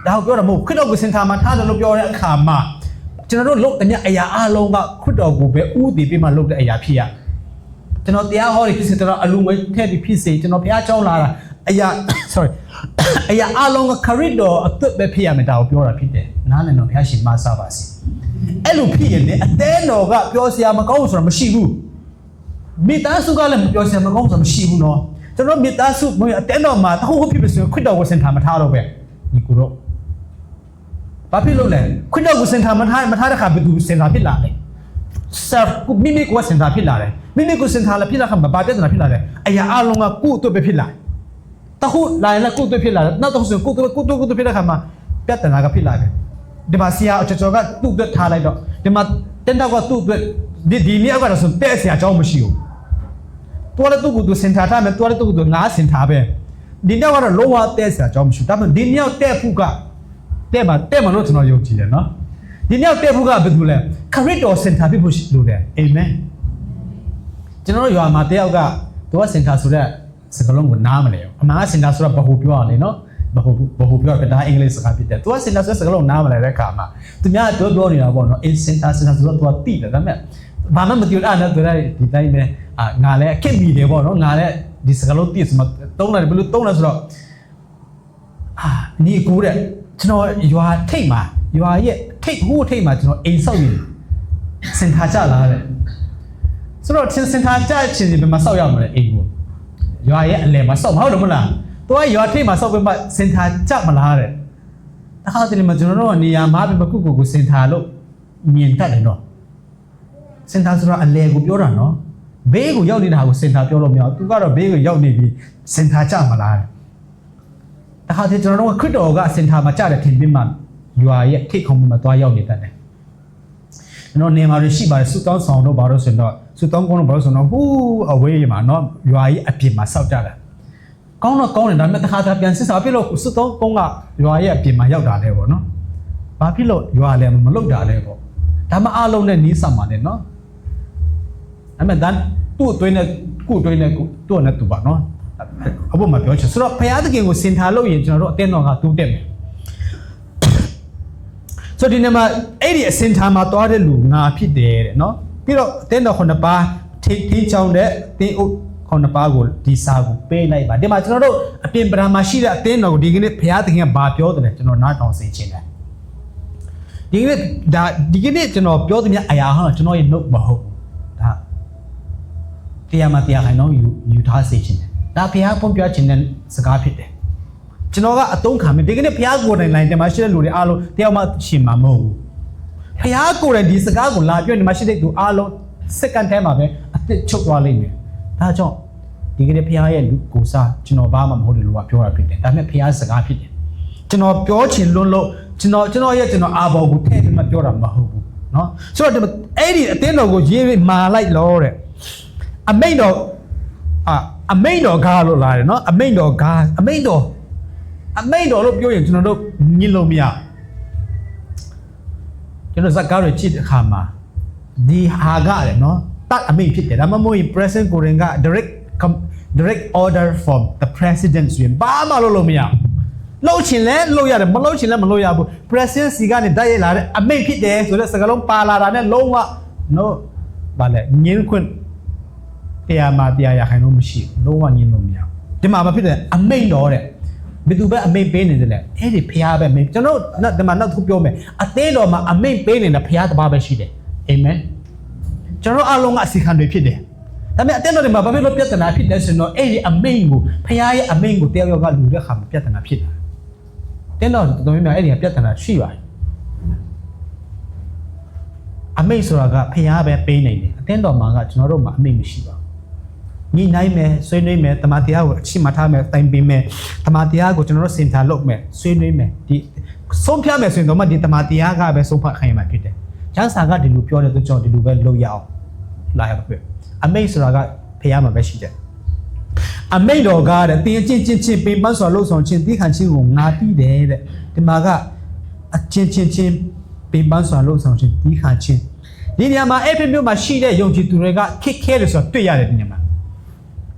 ဒါကိုပြောတာမဟုတ်ခရစ်တော်ကိုစင်ထားမှာထားတယ်လို့ပြောတဲ့အခါမှာကျွန်တော်တို့လုပ်တဲ့အရာအလုံးကခရစ်တော်ကိုပဲဥတည်ပြီးမှလုပ်တဲ့အရာဖြစ်ရကျွန်တော်တရားဟောတယ်ဖြစ်စေကျွန်တော်အလူငွေထည့်ပြီးဖြစ်စေကျွန်တော်ဘုရားကျောင်းလာတာအရာ sorry အရာအလုံးကခရစ်တော်အသက်ပဲဖြစ်ရမယ်ဒါကိုပြောတာဖြစ်တယ်နားလည်တော့ဘုရားရှင်မဆပါစေအဲ့လိုဖြစ်ရင်လည်းအသင်းတော်ကပြောစရာမကောင်းဘူးဆိုတာမရှိဘူးမိသားစုကလည်းမပြောစရာမကောင်းဆိုတာမရှိဘူးနော်ကျွန်တော်မိသားစုမျိုးအသင်းတော်မှာတခုခုဖြစ်ပြီဆိုရင်ခရစ်တော်ကိုစင်ထားမထားတော့ပဲဒီကိုတော့ဘာဖြစ်လို့လဲခရစ်တော်ကိုစင်ထားမထားတဲ့ခါဘယ်သူစင်ထားဖြစ်လာလဲဆက်ကိုမိမိကိုစင်ထားဖြစ်လာတယ်မိမိကိုစင်ထားလာဖြစ်လာခါမှာဘာပြဿနာဖြစ်လာလဲအရာအလုံးကကိုယ့်အတွက်ပဲဖြစ်လာတခုလာရင်လည်းကိုယ့်အတွက်ဖြစ်လာတယ်နောက်တစ်ခုဆိုကိုယ့်အတွက်ဖြစ်တဲ့ခါမှာပြဿနာကဖြစ်လာတယ်ဒီမှာဆရာအကျော်ကသူ့အတွက်ထားလိုက်တော့ဒီမှာတင်းတော့ကသူ့အတွက်ဒီနေ့ကတော့ဆိုတဲ့ဆရာအကြောင်းမရှိဘူးတော်လည်းသူ့ကိုသူစင်ထားထားမယ်တော်လည်းသူ့ကိုသူငါစင်ထားပဲဒီနေ့ကတော့လောဝတဲ့ဆရာအကြောင်းမရှိဘူးဒါပေမဲ့ဒီနေ့တဲ့ဖူးကတဲ့မှာလို့ကျွန်တော်ယုံကြည်တယ်နော်ဒီနေ့တဲ့ဖူးကဘယ်သူလဲခရစ်တော်စင်ထားပြီးဖို့လို့တယ်အာမင်ကျွန်တော်တို့ရွာမှာတယောက်ကသူကစင်ထားဆိုတဲ့စကားလုံးကိုနားမလဲဘူးအမှန်ကစင်ထားဆိုတာဘဟုပြောရလေနော်ဘဟုပြောကဒါအင်္ဂလိပ်စကားဖြစ်တယ်သူကစင်တာဆိုစကားလုံးနားမလဲတဲ့ခါမှာသူများပြောနေတာပေါ့နော်စင်တာဆိုတော့သူကတိတယ်ဒါပေမဲ့ဘာမှမသိဘူးအဲ့ဒါသူလည်းဒီတိုင်းပဲငါလည်းအခက်မိတယ်ပေါ့နော်ငါလည်းဒီစကားလုံးတိဆိုမှတုံးတယ်ဘယ်လိုတုံးလဲဆိုတော့ညီကိုတဲ့ကျွန်တော်ရွာထိတ်မှာရွာရဲ့ထိတ်မှာကျွန်တော်အိမ်ဆောက်နေစင်တာကြလာတဲ့ဆိုတော့စင်တာကြချင်းဒီမှာဆောက်ရမှာလေအိမ်ကိုရွာရဲ့အလယ်မှာဆောက်မဟုတ်တော့မလားသူကရွာထိပ်မှာဆောက်ပြီးမှစင်တာကြမလားတဲ့တခါတလေမှာကျွန်တော်တို့ကနေရာမှာပြီးမှကုကိုစင်တာလို့မြင်တတ်တယ်နော်စင်တာဆိုတာအလဲကိုပြောတာနော်ဘေးကိုရောက်နေတာကိုစင်တာပြောလို့မရဘူးသူကတော့ဘေးကိုရောက်နေပြီးစင်တာကြမလားတဲ့တခါတလေကျွန်တော်တို့ခရစ်တော်ကစင်တာမှာကြတယ်ထင်ပြီးမှရွာရဲ့ထိပ်ခုံမှာသွားရောက်နေတတ်တယ်ကျွန်တော်နေမှာရှိပါတယ်စုတောင်းဆောင်တော့ဘာလို့ဆိုတော့စုတောင်းကုန်းတော့ဘာလို့ဆိုတော့ဟူးအဝေးမှာနော်ရွာကြီးအပြင်မှာစောက်ကြတယ်ကောင်းတော့ကောင်းတယ်ဒါပေမဲ့တစ်ခါပြန်စစ်စားပြလို့စုတောင်းကုန်းကရွာရဲ့အပြင်မှာရောက်တာလဲပေါ့နော်ဘာဖြစ်လို့ရွာလည်းမလုပ်တာလဲပေါ့ဒါမှအားလုံးနဲ့နီးစပ်မှာလေနော်ဒါပေမဲ့သူ့အတွင်းနဲ့ကိုယ်အတွင်းနဲ့သူ့နဲ့သူပါနော်အဖို့မပြောချင်ဆိုတော့ဘုရားသခင်ကိုစင်ထားလို့ရင်ကျွန်တော်တို့အတင်းတော်ကတူးတက်မယ်ဆိုဒီနေ့မှာအဲ့ဒီအစင်ထားမှာသွားတဲ့လူငါဖြစ်တယ်တဲ့နော်ပြီးတော့အတင်းတော်ခုနှစ်ပါးထိချောင်းတဲ့တင်းအုပ်ခုနှစ်ပါးကိုဒီစာကိုပေးလိုက်ပါဒီမှာကျွန်တော်တို့အပြင်ပဒံမှာရှိတဲ့အတင်းတော်ကိုဒီကနေ့ဘုရားသခင်ကဘာပြောတယ်လဲကျွန်တော်နားထောင်စေချင်တယ်ဒီကနေ့ကျွန်တော်ပြောသမျှအရာဟာကျွန်တော်ရဲ့ note မဟုတ်ဒါတရားမှာတရားခိုင်တော့ယူထားစေချင်တယ်ဒါဘုရားပုံပြချင်တဲ့စကားဖြစ်တယ်ကျွန်တော်ကအတုံးခံမယ်ဒီကနေ့ဘုရားကိုယ်တိုင်လိုင်းတယ်မှာရှိတဲ့လူတွေအားလုံးတယောက်မှရှင်မှာမဟုတ်ဘူးဘုရားကိုယ်တိုင်ဒီစကားကိုလာပြောနေမှာရှိတဲ့သူအားလုံးစက္ကန့်ထဲမှာပဲအသက်ချုပ်သွားလိမ့်မယ်ဒါကြောင့်ဒီကနေ့ဘုရားရဲ့လူကိုစားကျွန်တော်ဘာမှမဟုတ်တယ်လို့ပြောတာဖြစ်တယ်ဒါပေမဲ့ဘုရားစကားဖြစ်တယ်ကျွန်တော်ပြောချင်လွန်းလို့ကျွန်တော်အာဘော်ကိုထည့်ပြီးမှပြောတာမဟုတ်ဘူးเนาะဆိုတော့အဲ့ဒီအတင်းတော်ကိုရေးပြီးမာလိုက်လို့တဲ့အမိန့်တော်ကားလို့လာတယ်เนาะအမိန့်တော်လို့ပြောရင်ကျွန်တော်တို့ညင်လို့မရကျွန်တော်ဇက်ကားတွေကြည့်တဲ့အခါမှာဒီဟာကလည်းเนาะတတ်အမိန့်ဖြစ်တယ်ဒါမှမဟုတ် present ကိုရင်က direct order from the president ဆိုရင်ဘာမှလုပ်လို့မရလှုပ်ချင်လဲလှုပ်ရတယ်မလှုပ်ချင်လဲမလှုပ်ရဘူး president စီကနေတိုက်ရိုက်လာတဲ့အမိန့်ဖြစ်တယ်ဆိုတဲ့စကားလုံးပါလာတာနဲ့လုံးဝ no ဘာလဲညင်ခွင့်တရားမှာတရားရခိုင်လို့မရှိဘူးလုံးဝညင်လို့မရဒီမှာမဖြစ်တဲ့အမိန့်တော်တဲ့ဘယ်သူပဲအမိန့်ပေးနေတယ်လဲအဲ့ဒီဖရားပဲမင်းကျွန်တော်ဒီမှာနောက်တစ်ခုပြောမယ်အသေးတော်မှာအမိန့်ပေးနေတဲ့ဖရားတစ်ပါးပဲရှိတယ်အာမင်ကျွန်တော်အားလုံးကအစီခံတွေဖြစ်တယ် ဒါပေမဲ့အတင်းတော်တွေမှာဘာဖြစ်လို့ပြဿနာဖြစ်လဲဆိုတော့အဲ့ဒီအမိန့်ကိုဖခင်ရဲ့အမိန့်ကိုတယောက်ယောက်ကလူတဲ့ခါမှာပြဿနာဖြစ်တာတင်းတော်တော်များများအဲ့ဒီပြဿနာရှိပါတယ်အမိန့်ဆိုတာကဖခင်ပဲပေးနေတယ်အတင်းတော်မှာကကျွန်တော်တို့မှာအမိန့်မရှိပါဘူးညီနိုင်မယ်ဆွေးနွေးမယ်တမန်တရားကိုအချိမထားမယ်တိုင်ပင်မယ်တမန်တရားကိုကျွန်တော်တို့စင်တာလုပ်မယ်ဆွေးနွေးမယ်ဒီဆုံးဖြတ်မယ်ဆိုရင်တော့မှဒီတမန်တရားကပဲဆုံးဖြတ်ခိုင်းမှာဖြစ်တယ်ကျမ်းစာကဒီလိုပြောတဲ့အတွက်ကြောင့်ဒီလိုပဲလုပ်ရအောင်လာရပါပဲအမိန့်ဆိုတာကဖခင်မှာပဲရှိတယ်အမိန့်တော်ကတဲ့တင်းချင်းပင်ပန်းစွာလှုပ်ဆောင်ခြင်းတိခံခြင်းကိုငါသိတယ်တဲ့ဒီမှာကအချင်းပင်ပန်းစွာလှုပ်ဆောင်ခြင်းတိခံခြင်းဒီနေရာမှာအဲ့ဒီမျိုးမှာရှိတဲ့ယုံကြည်သူတွေကခက်ခဲတယ်ဆိုတော့တွေ့ရတယ်ဒီနေရာမှာ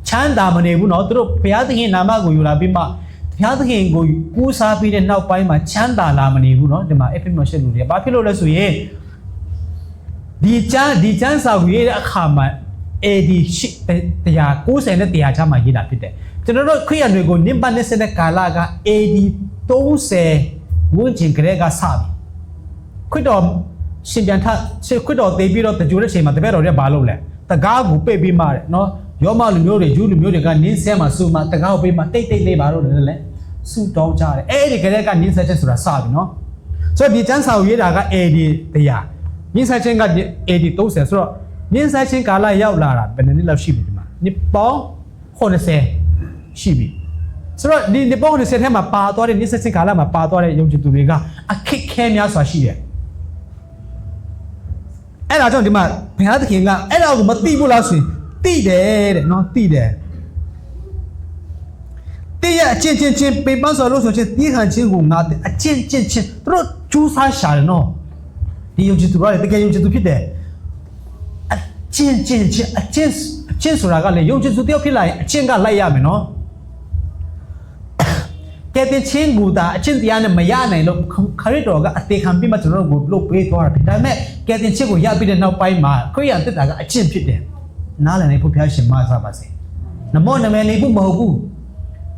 ချမ်းသာမနေဘူးเนาะသူတို့ဘုရားသခင်နာမကိုယူလာပြီးမှဘုရားသခင်ကိုကူးစားပြီးတဲ့နောက်ပိုင်းမှာချမ်းသာလာမနေဘူးเนาะဒီမှာအဲ့ဒီမျိုးရှိလူတွေကဘာဖြစ်လို့လဲဆိုရင်ဒီချမ်းစာကိုရေးတဲ့အခါမှာ AD တရား90နဲ့တရားချမှာရေးတာဖြစ်တယ်ကျွန်တော်တို့ခရစ်ယာန်တွေကိုနင်းပတ်နေတဲ့ကာလက AD 30ဝန်းကျင်ကလေးကစပြီခွတ်တော်ရှင်ပြန်ထခွတ်တော်သိပြီးတော့တကြိုတဲ့ချိန်မှာတပည့်တော်တွေကဘာလုပ်လဲတကားကိုပိတ်ပြီးမှတဲ့နော်ရောမလူမျိုးတွေယူလူမျိုးတွေကနင်းဆဲမှာစုမှတကားကိုပိတ်မှတိတ်လေးပါတော့တယ်လေစုတောင်းကြတယ်အဲ့ဒီကလေးကနင်းဆဲချက်ဆိုတာစပြီနော်ဆိုတော့ဒီကျမ်းစာကိုရေးတာက AD တရားနင်းဆဲချင်းက AD 30ဆိုတော့နင်းဆိုင်ချင်းကာလရောက်လာတာဘယ်နှစ်လောက်ရှိပြီဒီမှာနှစ်ပေါင်း80ရှိပြီဆိုတော့ဒီနှစ်ပေါင်း80ထဲမှာပါသွားတဲ့နင်းဆိုင်ချင်းကာလမှာပါသွားတဲ့ယုံကြည်သူတွေကအခက်ခဲများစွာရှိတယ်အဲ့ဒါကြောင့်ဒီမှာဘုရားသခင်ကအဲ့ဒါကိုမသိဘူးလားဆိုရင်သိတယ်တဲ့နော်သိတယ်တရားအချင်းပင်ပန်းစွာလို့ဆိုချင်းတိခံချင်းကိုငါအချင်းသူတို့ကျူးစားရှာတယ်နော်ဒီယုံကြည်သူတွေတကယ်ယုံကြည်သူဖြစ်တယ်အချင်းဆိုတာကလည်းယုံကြည်သူတယောက်ဖြစ်လာရင်အချင်းကလိုက်ရမယ်နော်ကဲတဲ့ချင်းကူတာအချင်းတရားနဲ့မရနိုင်လို့ခရစ်တော်ကအသေးခံပြီးမှကျွန်တော်တို့ကိုလုပ်ပေးသွားတာဖြစ်ဒါပေမဲ့ကဲတဲ့ချင်းကိုရပြီးတဲ့နောက်ပိုင်းမှာခရစ်ယာန်တက်တာကအချင်းဖြစ်တယ်နားလည်နေဖို့ဘုရားရှင်မဆပါစေနမောနမဲနေဖို့မဟုတ်ဘူး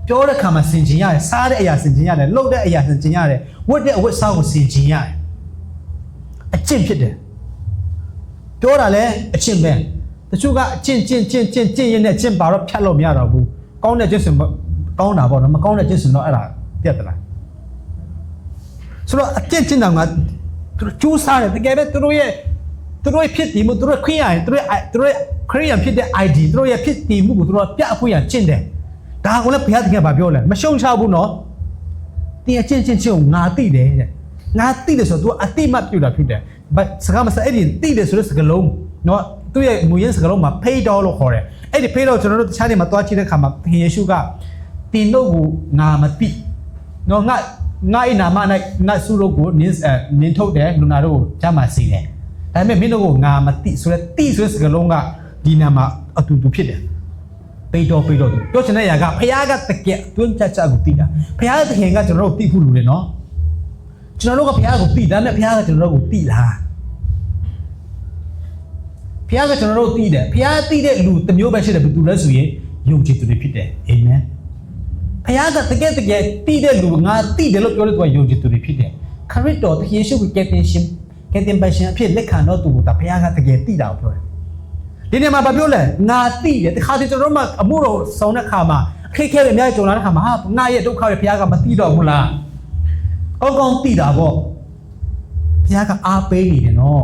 ပြောတဲ့ခါမှာစင်ကျင်ရတယ်စားတဲ့အရာစင်ကျင်ရတယ်လှုပ်တဲ့အရာစင်ကျင်ရတယ်ဝတ်တဲ့အဝတ်စားကိုစင်ကျင်ရတယ်အချင်းဖြစ်တယ်ပြောတာလဲအချင်းပဲတချို့ကအချင်းရင်နဲ့အချင်းပါတော့ဖြတ်လို့မရတော့ဘူးကောင်းတဲ့ချင်းစင်ကောင်းတာပေါ့နော်မကောင်းတဲ့ချင်းစင်တော့အဲ့ဒါပြတ်သလားဆိုတော့အချင်းတောင်ကသူတို့ကျူးစားတယ်တကယ်ပဲသူတို့ရဲ့ဖြစ်တည်မှုသူတို့ခရစ်ယာန်သူတို့ခရစ်ယာန်ဖြစ်တဲ့ ID သူတို့ရဲ့ဖြစ်တည်မှုကိုသူတို့ပြအဖို့ရကျင့်တယ်ဒါကိုလည်းဘုရားသခင်ကပြောလဲမရှုံချဘူးနော်တင်အချင်းကိုငါသိတယ်တဲ့ငါသိတယ်ဆိုတော့ तू အတိမတ်ပြူတာဖြစ်တယ်စကားမစအဲ့ဒီသိတယ်ဆိုတဲ့စကားလုံးနော်သူ့ရဲ့မူရင်းစကားလုံးမှာဖေးတော်လို့ခေါ်တယ်အဲ့ဒီဖေးတော်ကျွန်တော်တို့တခြားနေမှာတွားကြည့်တဲ့ခါမှာသခင်ယေရှုကတင်တို့ကိုငါမသိနော်ငါအိနာမနဲ့နတ်ဆုတို့ကိုနင်းထုတ်တယ်လူနာတို့ကိုဂျမ်းမာစီတယ်ဒါပေမဲ့မင်းတို့ကိုငါမသိဆိုတဲ့သိဆိုတဲ့စကားလုံးကဒီနာမှာအတူတူဖြစ်တယ်ပေတော်ပြောချင်တဲ့ຢာကဖခင်ကတကယ်အတွင်းကြကိုသိတာဖခင်သခင်ကကျွန်တော်တို့သိဖို့လူတယ်နော်ကျွန်တော်တို့ကဖခင်ကိုသိတယ်နဲ့ဖခင်ကကျွန်တော်တို့ကိုသိလားဖခင်ကကျွန်တော်တို့သိတယ်ဖခင်သိတဲ့လူတစ်မျိုးပဲရှိတယ်ဘယ်သူလဲဆိုရင်ယုံကြည်သူတွေဖြစ်တယ်အာမင်ဖခင်ကတကယ်သိတဲ့လူငါသိတယ်လို့ပြောလို့သူကယုံကြည်သူတွေဖြစ်တယ်ခရစ်တော်သခင်ယေရှုကိုကယ်တင်ပါရှင်အဖြစ်လက်ခံတော့သူကဖခင်ကတကယ်သိတာကိုပြောတယ်ဒီနေ့မှာဘာပြောလဲငါသိတယ်တခါတည်းကျွန်တော်တို့မှအမှုတော်ဆောင်တဲ့ခါမှာအခက်အခဲတွေအများကြီးကြုံလာတဲ့ခါမှာဟာငါရဲ့ဒုက္ခတွေဘုရားကမသိတော့ဘူးလားကောင်းသိတာပေါ့ဘုရားကအားပေးနေတယ်နော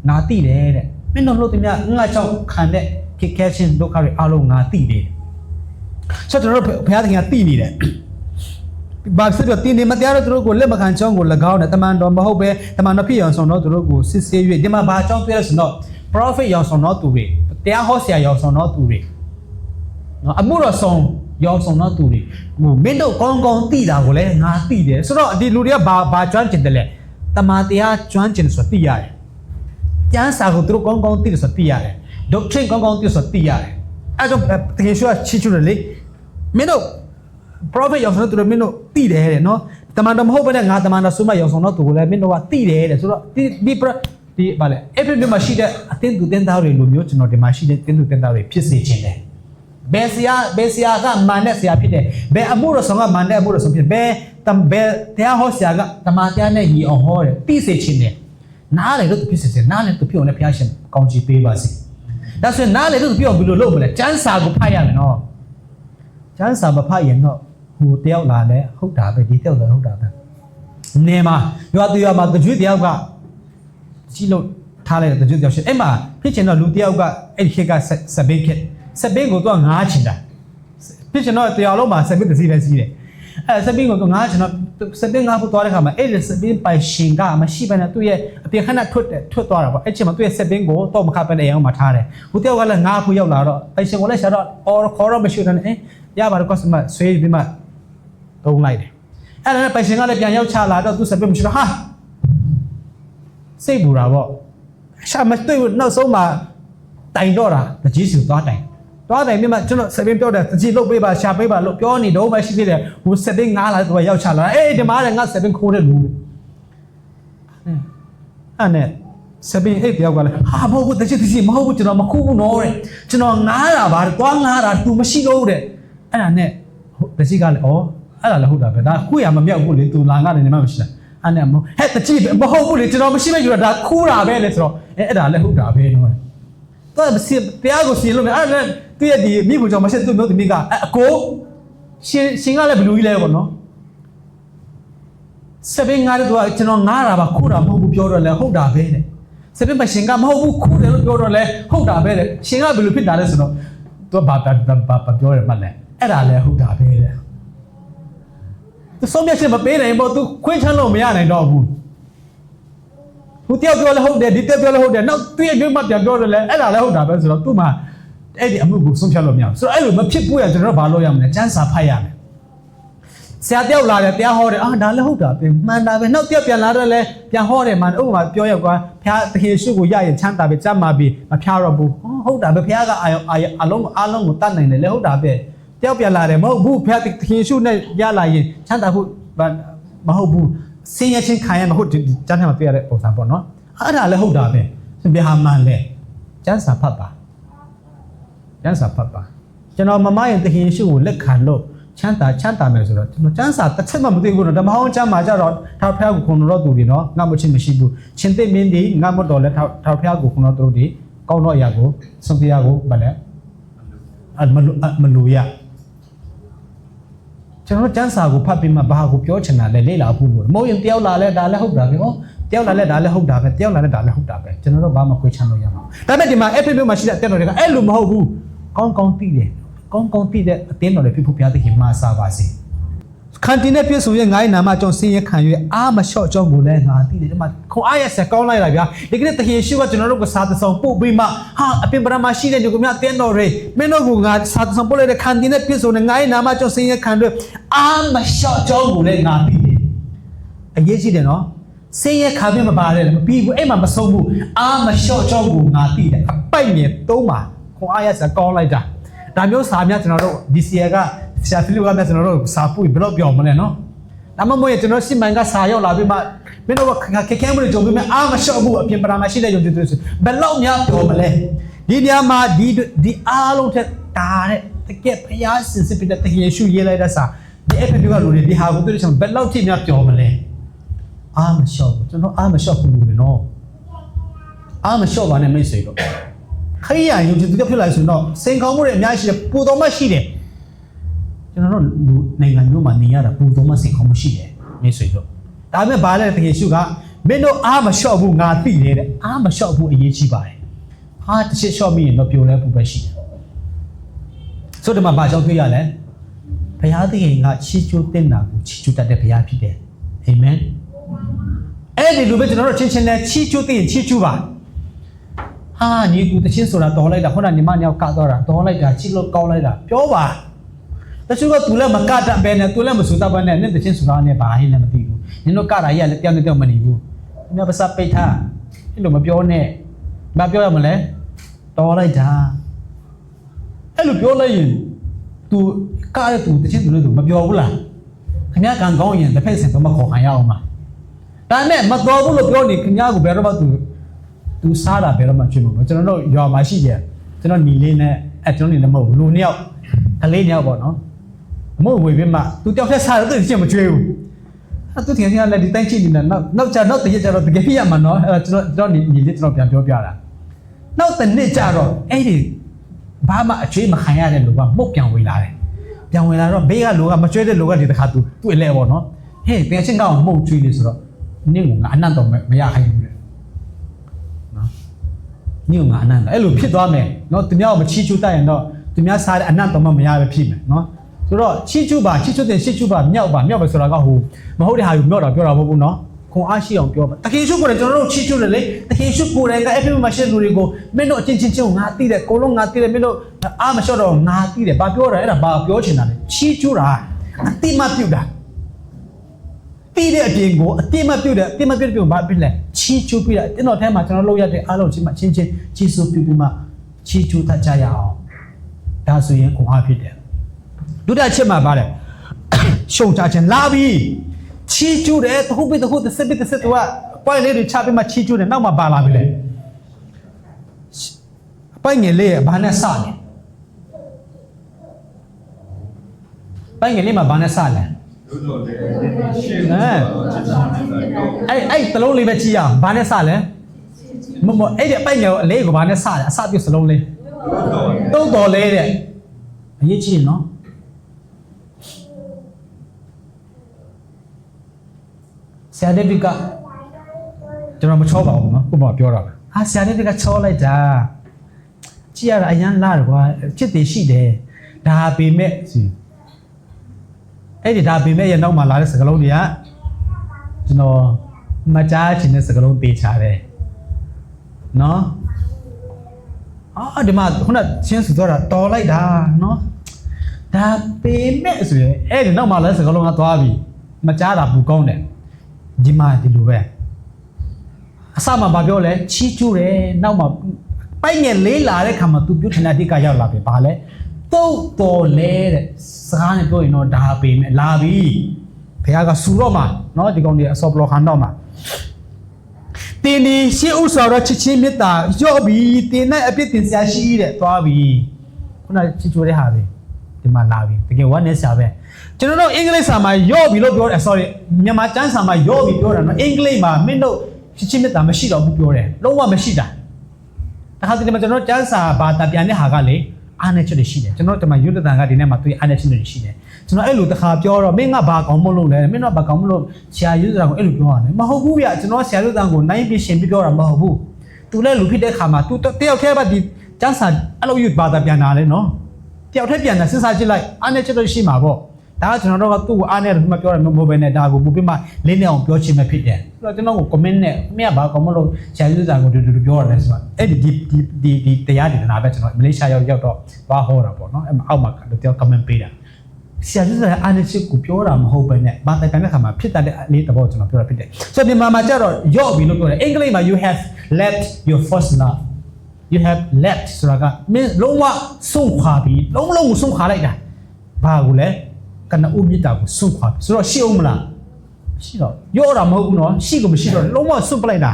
်ငါသိတယ်တဲ့မင်းတို့လို့တင်များငါကြောင့်ခံတဲ့ခက်ခဲခြင်းဒုက္ခတွေအားလုံးငါသိတယ်ဆိုတော့ကျွန်တော်တို့ဘုရားသခင်ကသိနေတယ်ဘာဖြစ်လို့တင်းနေမတရားတော့သူတို့ကိုလက်မခံချောင်းကို၎င်းနဲ့တမန်တော်မဟုတ်ပဲတမန်တော်ဖြစ်အောင်ဆောင်တော့သူတို့ကိုစစ်ဆေး၍ဒီမှာဘာအကြောင်းပြောလဲဆိုတော့ prophet ရောင်ဆောင်တော့သူတွေတရားဟောဆရာရောင်ဆောင်တော့သူတွေနော်အမှုတော်ဆောင်ရောင်ဆောင်တော့သူတွေမင်းတို့ကောင်းသိတာကိုလည်းငါသိတယ်ဆိုတော့ဒီလူတွေကဘာကျွမ်းကျင်တယ်လဲတမန်တရားကျွမ်းကျင်ဆိုသိရတယ်ကျမ်းစာကိုသူတို့ကောင်းသိတယ်ဆိုသိရတယ် doctrine ကောင်းသိဆိုသိရတယ်အဲ့တော့တကယ်ဆိုချစ်ချူတယ်လေမင်းတို့ prophet ရောင်ဆောင်တော့သူတို့မင်းတို့သိတယ်တဲ့နော်တမန်တော်မဟုတ်ဘဲနဲ့ငါတမန်တော်ဆိုမှရောင်ဆောင်တော့သူကိုလည်းမင်းတို့ကသိတယ်တဲ့ဆိုတော့ဒီဗာလေအဲ့ဒီမှာရှိတဲ့အတင်းသူတင်းသားတွေလိုမျိုးကျွန်တော်ဒီမှာရှိတဲ့တင်းသူတင်းသားတွေဖြစ်စေခြင်းတယ်ဘယ်ဆရာကမန်တဲ့ဆရာဖြစ်တယ်ဘယ်အမှုတော်ဆောင်ကမန်တဲ့အမှုတော်ဆောင်ဖြစ်ဘယ်တရားဟောဆရာကတမန်တရားနဲ့ညီအောင်ဟောတယ်သိစေခြင်းတယ်နားလေလို့သူဖြစ်စေနားလေသူဖြစ်အောင်လည်းဘုရားရှင်ကောင်းချီးပေးပါစေ ဒါဆိုရင်နားလေလို့ပြောဘယ်လိုလုပ်မလဲကျန်းစာကိုဖတ်ရမယ်နော်ကျန်းစာမဖတ်ရင်တော့ဟိုတယောက်လာလဲဟုတ်တာပဲဒီတယောက်လည်းဟုတ်တာပဲနေမှာရွာတမှာတကြွတယောက်ကကြီးလို့ထားလိုက်တဲ့တကြွတယောက်ရှိအဲ့မှာဖြစ်ချင်တော့လူတယောက်ကအဲ့ဒီခေတ်ကစပင်းခေတ်စပင်းကိုတော့ငားချင်တာဖြစ်ချင်တော့တရားလုံးမှာစပင်းတစ်စီးပဲစီးတယ်အဲ့စပင်းကိုတော့ငားချင်တော့စပင်းငားဖို့သွားတဲ့ခါမှာအဲ့ဒီစပင်းပိုင်ရှင်ကမရှိဘဲနဲ့သူ့ရဲ့အပြင်ခဏထွက်သွားတာပေါ့အဲ့ချိန်မှာသူ့ရဲ့စပင်းကိုတော့မခပ်ပဲနဲ့အောင်မှာထားတယ်ဟိုတယောက်ကလည်းငားဖို့ရောက်လာတော့ပိုင်ရှင်ကိုလည်းရှာတော့အော်ခေါ်တော့မရှိတော့နဲ့ရပါတယ်ကော့စမဆွေးပြီးမှတုံးလိုက်တယ်အဲ့ဒါနဲ့ပိုင်ရှင်ကလည်းပြန်ရောက်ချလာတော့သူစပင်းမရှိတော့ဟာစိတ်ပူတာပေါ့ရှာမတွေ့ဘူးနောက်ဆုံးမှာတိုင်တော့တာတကြီးစီသွားတိုင်မြမကျွန်တော်စပင်းပြောတယ်တကြီးလုတ်ပေးပါရှာပေးပါလို့ပြောနေတော့မှရှိသေးတယ်ဟိုစပင်းငားလာတော့ရောက်ချလာအေးဒီမှာလည်းငါစပင်းခိုးတဲ့လူအဲ့နဲ့စပင်းအဲ့တယောက်ကလည်းဟာမဟုတ်ဘူးတကြီးမဟုတ်ဘူးကျွန်တော်မခုဘူးနော်တဲ့ကျွန်တော်ငားတာပါသွားငားတာ तू မရှိတော့တဲ့အဲ့ဒါနဲ့တကြီးကလည်းဩအဲ့ဒါလည်းဟုတ်တာပဲဒါခုရမမြောက်ဘူးလေ तू လာငားတယ်နေမှမရှိတာအဲ့နဲ့ဟဲ့တကြီးမဟုတ်ဘူးလေကျွန်တော်မရှိမဲ့ယူတာဒါခူးတာပဲလေဆိုတော့အဲ့ဒါလည်းဟုတ်တာပဲနော်တော့တရားကိုစီလို့အဲ့ဒါလည်းသူရဲ့ဒီမိဖို့ကြောင့်မရှိသူ့မျိုးသမီးကအကိုရှင်ကလည်းဘလူးကြီးလဲပေါ့နော်စပင်းငါတို့ကကျွန်တော်ငားတာပါခူးတာမဟုတ်ဘူးပြောတော့လဲဟုတ်တာပဲတဲ့စပင်းမရှင်ကမဟုတ်ဘူးခူးတယ်လို့ပြောတော့လဲဟုတ်တာပဲတဲ့ရှင်ကဘယ်လိုဖြစ်တာလဲဆိုတော့သူဘာပြောရမှလဲအဲ့ဒါလည်းဟုတ်တာပဲတဲ့သူဆုံးဖြတ်ချက်မပေးနိုင်ဘူးသူခွင့်ချလို့မရနိုင်တော့ဘူးဟိုတယောက်ပြောလဲဟုတ်တယ်ဒီတယောက်ပြောလဲဟုတ်တယ်နောက်သူ့ရဲ့မျိုးမှပြန်ပြောတယ်လဲအဲ့ဒါလည်းဟုတ်တာပဲဆိုတော့သူ့မှာအဲ့ဒီအမှုကိုဆုံးဖြတ်လို့မရဘူးဆိုတော့အဲ့လိုမဖြစ်ဘူးရကျွန်တော်တို့ဘာလို့ရမလဲကျန်းစာဖတ်ရမယ်ဆရာတယောက်လာတယ်တရားဟောတယ်ဒါလည်းဟုတ်တာပဲမှန်တာပဲနောက်တယောက်ပြန်လာတော့လဲပြန်ဟောတယ်မှန်ဥပမာပြောရကွာဖျားတခေရှုကိုရရင်ချမ်းသာပဲကြမ်းပါပြီမဖျားတော့ဘူးဟုတ်တာပဲဖျားကအလုံးကိုတတ်နိုင်တယ်လေဟုတ်တာပဲတယောက်ပြန်လာတယ်မဟုတ်ဘူးဖျားတခေရှုနဲ့ရလာရင်ချမ်းသာဖို့မဟုတ်ဘူးဆင်းရဲချင်းခံရမှာဟုတ်ကျမ်းထဲမှာပြရတဲ့ပုံစံပေါ့နော်အဲ့ဒါလည်းဟုတ်တာပဲဘယ်ဟာမှန်လဲကျမ်းစာဖတ်ပါကျမ်းစာဖတ်ပါကျွန်တော်မမရဲ့တခင်ရှုကိုလက်ခံလို့ချမ်းသာမယ်ဆိုတော့ကျွန်တော်ကျမ်းစာတစ်ချက်မှမသိဘူးတော့ဓမ္မဟောင်းကျမ်းမှာကြတော့ထောက်ဖျားကိုခုံတော်သူတွေနော်ငါမချင်းမရှိဘူးရှင်သိမင်းဒီငါမတော်လဲထောက်ဖျားကိုခုံတော်သူတွေကောင်းတော့အရာကိုဆုံးတရားကိုဗလဲမလို့ရကျွန်တော်ကျမ်းစာကိုဖတ်ပြီးမှဘာကိုပြောချင်တာလဲလေ့လာဖို့လို့မဟုတ်ရင်တယောက်လာလဲဒါလည်းဟုတ်တာပဲဟောတယောက်လာလဲဒါလည်းဟုတ်တာပဲတယောက်လာလဲဒါလည်းဟုတ်တာပဲကျွန်တော်တို့ဘာမှခွဲခြားလို့ရမှာဒါပေမဲ့ဒီမှာအဲ့မျိုးမှာရှိတဲ့အတင်းတော်တွေကအဲ့လိုမဟုတ်ဘူးကောင်းသိတယ်ကောင်းသိတဲ့အတင်းတော်တွေဖြစ်ဖို့ဘုရားသခင်မှာစားပါစေခန္တီနဲ့ပြည့်စုံရဲ့ငါ့နာမကြောင့်ဆင်းရဲခံ၍အာမလျှော့ကြောင်းကိုလည်းငါသိတယ်ဒီမှာခွန်အားရဆက်ကောင်းလိုက်တာဗျာဒီကနေ့သခင်ယေရှုကကျွန်တော်တို့ကိုစာတဆောင်ပို့ပြီးမှဟာအပြင်ပရမရှိတဲ့ဒီကမြတ်တင်းတော်တွေမင်းတို့ကငါစာတဆောင်ပို့လိုက်တဲ့ခန္တီနဲ့ပြည့်စုံတဲ့ငါ့နာမကြောင့်ဆင်းရဲခံ၍အာမလျှော့ကြောင်းကိုလည်းငါသိတယ်အရေးကြီးတယ်နော်ဆင်းရဲခံပြီးမပါတယ်မပြီးဘူးအဲ့မှာမဆုံးဘူးအာမလျှော့ကြောင်းကိုငါသိတယ်အပိုက်မြေသုံးပါခွန်အားရဆက်ကောင်းလိုက်တာဒါမျိုးစာများကျွန်တော်တို့ဒီစီယာကဆရာဖိလိပ္ပကများကျွန်တော်တို့စာပို့ဘယ်တော့ပြောမလဲနော်ဒါမှမဟုတ်ကျွန်တော်ရှင်းမှန်ကစာရောက်လာပြီးမှမင်းတို့ကခဲမလို့ကြုံပြီးမှအာမလျှော့ဘူးအပြင်ပရာမရှိတဲ့ယုံကြည်သူဆိုဘယ်လောက်များပြောမလဲဒီနေရာမှာဒီအားလုံးထက်တာတဲ့တကယ်ဖျားစင်စစ်ပြတဲ့တကယ်ယေရှုရေးလိုက်တဲ့စာဒီအဖေကလူတွေဒီဟာကိုတွေ့တဲ့ဘယ်လောက်ထိများပြောမလဲအာမလျှော့ဘူးကျွန်တော်အာမလျှော့ဘူးလို့နော်အာမလျှော့ပါနဲ့မိတ်ဆွေတို့ခရိယာယုံကြည်သူကဖြစ်လာဆိုတော့စင်ကောင်းမှုတွေအများကြီးရှိတယ်ပူတော်မှရှိတယ်ကျွန်တော်တို့နိုင်ငံမျိုးမှာနေရတာပူတော်မှစင်ကောင်းမှုရှိတယ်မိတ်ဆွေတို့ဒါပေမဲ့ဘာလဲတကယ်ရှုကမင်းတို့အားမလျှော့ဘူးငါသိတယ်တဲ့အားမလျှော့ဘူးအရေးကြီးပါတယ်ဟာတစ်ချက်လျှော့မိရင်တော့ပြိုလဲပူပဲရှိတယ်ဆိုတော့ဒီမှာဘာကြောင့်တွေ့ရလဲဘုရားသခင်ကချီးကျူးတင်တာကိုချီးကျူးတတ်တဲ့ဘုရားဖြစ်တယ်အာမင်အဲ့ဒီလိုပဲကျွန်တော်တို့ချင်းနဲ့ချီးကျူးတင်ချီးကျူးပါဟာညီကူတချင်းဆိုတာတော်လိုက်တာခုနညီမညောက်ကသွားတာတော်လိုက်တာချစ်လို့ကောင်းလိုက်တာပြောပါတချို့ကသူလည်းမကတတ်ပဲနဲ့သူလည်းမဆူတတ်ပဲနဲ့တချင်းဆိုတာနဲ့ဘာဟင်းလည်းမသိဘူးနင်တို့ကတာကြီးကလည်းတယောက်နဲ့တယောက်မနေဘူးအများပါစပိတ်ထားအဲ့လိုမပြောနဲ့ဘာပြောရမလဲတော်လိုက်တာအဲ့လိုပြောလိုက်ရင်သူကတဲ့သူတချင်းသူလည်းသူမပြောဘူးလားခင်ဗျားကံကောင်းရင်တစ်ဖက်စင်တော့မခေါ်ခံရအောင်ပါဒါနဲ့မတော်ဘူးလို့ပြောနေခင်ဗျားကိုဘယ်တော့မှသူစားတာဘယ်တော့မှချွေးမလို့ကျွန်တော်တို့ရွာမှာရှိတယ်ကျွန်တော်ညီလေးနဲ့ကျွန်တော်ညီလည်းမဟုတ်ဘူးလူနှစ်ယောက်ကလေးနှစ်ယောက်ပေါ့နော်မဟုတ်ဝေပြီးမှသူတယောက်ထက်စားတော့သူချင်းမချွေးဘူးသူထင်ရလည်းဒီတိုင်းချိနေတာနောက်တရက်ကျတော့တကယ်ပြရမှာနော်အဲ့ကျွန်တော်ညီလေးကျွန်တော်ပြန်ပြောပြတာ နောက်တစ်နှစ်ကျတော့အဲ့ဒီဘာမှအကျွေးမခံရတဲ့လူကမှုတ်ပြန်ဝင်လာတယ်ပြန်ဝင်လာတော့ဘေးကလူကမကျွေးတဲ့လူကဒီတစ်ခါသူတွေ့လဲပေါ့နော်ဟဲ့ပြန်ချင်းကောင်မှုတ်ကျွေးနေဆိုတော့နင့်ကငါအနံ့တော့မရခိုင်းဘူးလေနော်နင့်ကငါအနံ့အဲ့လိုဖြစ်သွားမယ်နော်သူများကိုမချီချူတတ်ရင်တော့သူများစားတဲ့အနံ့တော့မရပဲဖြစ်မယ်နော်ဆိုတော့ချီချူပါချီချူတဲ့ချီချူပါမြောက်ပဲဆိုတာကဟိုမဟုတ်တဲ့ဟာကိုမြောက်တာပြောတာမဟုတ်ဘူးနော်ခွန်အားရှိအောင်ပြောပါတခင်ရှုကိုလည်းကျွန်တော်တို့ချီချူတယ်လေတခင်ရှုကိုလည်းက FM မှာရှိတဲ့လူတွေကိုမင်းတို့အချင်းချင်းငါသိတယ်ကိုလုံးငါသိတယ်မင်းတို့အားမလျှော့တော့ငါသိတယ်ဘာပြောတာအဲ့ဒါဘာပြောချင်တာလဲချီချူတာအတိမပြုတ်တာပြီးတဲ့အပြင်ကိုအတိမပြုတ်တဲ့အတိမပြုတ်ပြုတ်ဘာဖြစ်လဲချီချူပြီးတာတင်းတော်ထဲမှာကျွန်တော်လုပ်ရတဲ့အားလုံးချင်းမှချင်းချီဆူပြပြီးမှချီချူတတ်ကြရအောင်ဒါဆိုရင်ခွန်အားဖြစ်တယ်ဒုတိယချက်မှာပါတယ်ရှုံချခြင်းလာပြီချီကျူးတယ်တခုပြီးတခုတစ်စက်သူကပိုင်လေးတွေချပြီးမှချီကျူးတယ်နောက်မှပါလာပြီလေပိုင်ငယ်လေးဘာနဲ့စလဲပိုင်ငယ်လေးမှာဘာနဲ့စလဲအဲ့တလုံးလေးပဲကြည့်ရအောင်ဘာနဲ့စလဲမအဲ့ဒီပိုင်ငယ်အလေးကိုဘာနဲ့စလဲအစပြုစလုံးလေးတုံးတော်လေးတဲ့အရေးကြီးနော်ဆရာဒေဗစ်ကကျွန်တော်မချောပါဘူးနော်ကိုမပြောတာဟာဆရာဒေဗစ်ကချောလိုက်တာကြည့်ရတာအရန်လာတယ်ကွာချစ်တယ်ရှိတယ်ဒါပေမဲ့အဲ့ဒီဒါပေမဲ့ရနောက်မှာလာတဲ့စကားလုံးတွေကကျွန်တော်မကြားချင်တဲ့စကားလုံးပေးချတယ်နော်ဒီမှာခုနချင်းစုတော့တော်လိုက်တာနော်ဒါပေမဲ့ဆိုရင်အဲ့ဒီနောက်မှာလာတဲ့စကားလုံးကသွားပြီမကြားတာဘူးကောင်းတယ်ဒီမှာဒီလိုပဲအစမှာပြောလဲချီးကျူးတယ်နောက်မှာပိုက်ငယ်လေးလာတဲ့ခါမှာသူပြုထနာတိကရောက်လာပြီဘာလဲတုတ်တော်လဲတဲ့စကားနဲ့ပြောရင်တော့ဒါပေမဲ့လာပြီဘုရားကစူတော့မှာနော်ဒီကောင်တွေအစောပလောခံတော့မှာတင်းဒီရှေးဥစွာတော့ချစ်ချင်းမေတ္တာရော့ပြီတင်းနဲ့အပြစ်တင်စရာရှိတဲ့သွားပြီခုနချီးကျူးတဲ့ဟာပဲဒီမှာလာပြီတကယ်ဝမ်းနဲ့ဆရာပဲကျွန်တော်တို့အင်္ဂလိပ်စာမှာရော့ပြီလို့ပြောတယ် sorry မြန်မာကျမ်းစာမှာရော့ပြီပြောတာနော်အင်္ဂလိပ်မှာမင်းတို့ချစ်ချင်းမေတ္တာမရှိတော့ဘူးပြောတယ်လုံးဝမရှိတာဒါခါဒီမှာကျွန်တော်ကျမ်းစာဘာသာပြန်တဲ့ဟာကလေအားနဲ့ချက်တွေရှိတယ်ကျွန်တော်တို့ဒီမှာယုဒ္ဓတန်ကဒီနေ့မှာသူအားနဲ့ချက်တွေရှိတယ်ကျွန်တော်အဲ့လိုတစ်ခါပြောတော့မင်းကဘာကောင်းမလို့လဲမင်းတို့ဘာကောင်းမလို့ဆရာယုဒ္ဓတန်ကိုအဲ့လိုပြောရတယ်မဟုတ်ဘူးဗျကျွန်တော်ဆရာယုဒ္ဓတန်ကိုနိုင်ပြီးရှင်ပြီးပြောတာမဟုတ်ဘူးသူလည်းလူဖြစ်တဲ့ခါမှာသူတယောက်တည်းပဲဒီကျမ်းစာအဲ့လိုယူဘာသာပြန်တာလေနော်တယောက်တည်းပြန်တာစဉ်းစားကြည့်လိုက်အားနဲ့ချက်တွေရှိမှာပေါ့ဒါကကျွန်တော်တို့ကသူ့ကိုအားနဲ့မပြောရမျိုးပဲနဲ့ဒါကိုပို့ပြီးမှလင်းနေအောင်ပြောချင်မှဖြစ်တယ်ဆိုတော့ကျွန်တော်ကို comment နဲ့မင်းကဘာကောင်းမလို့ဆရာကြီးစာကိုတူပြောရတယ်ဆိုတော့အဲ့ဒီတရားဒေသနာပဲကျွန်တော်မလေးရှားရောက်တော့ဘာဟောတာပေါ့နော်အဲ့မှာအောက်မှာတယောက် comment ပေးတာဆရာကြီးစာအားနဲ့ချက်ကိုပြောတာမဟုတ်ပဲနဲ့ဘာတိုင်တဲ့ခါမှာဖြစ်တဲ့အလေးတဘောကျွန်တော်ပြောတာဖြစ်တယ်ဆိုတော့မြန်မာမှာကျတော့ရော့ပြီလို့ပြောတယ်အင်္ဂလိပ်မှာ you have left your first love you have left ဆိုတာကမင်းလုံးဝဆုံးခွာပြီလုံးဆုံးခွာလိုက်တာဘာကိုလဲကနဦးမြစ်တာကိုစွန့်ခွာဆိုတော့ရှိအောင်မလားရှိတော့ရော့တာမဟုတ်ဘူးနော်ရှိကိုမရှိတော့လုံးဝစွန့်ပလိုက်တာ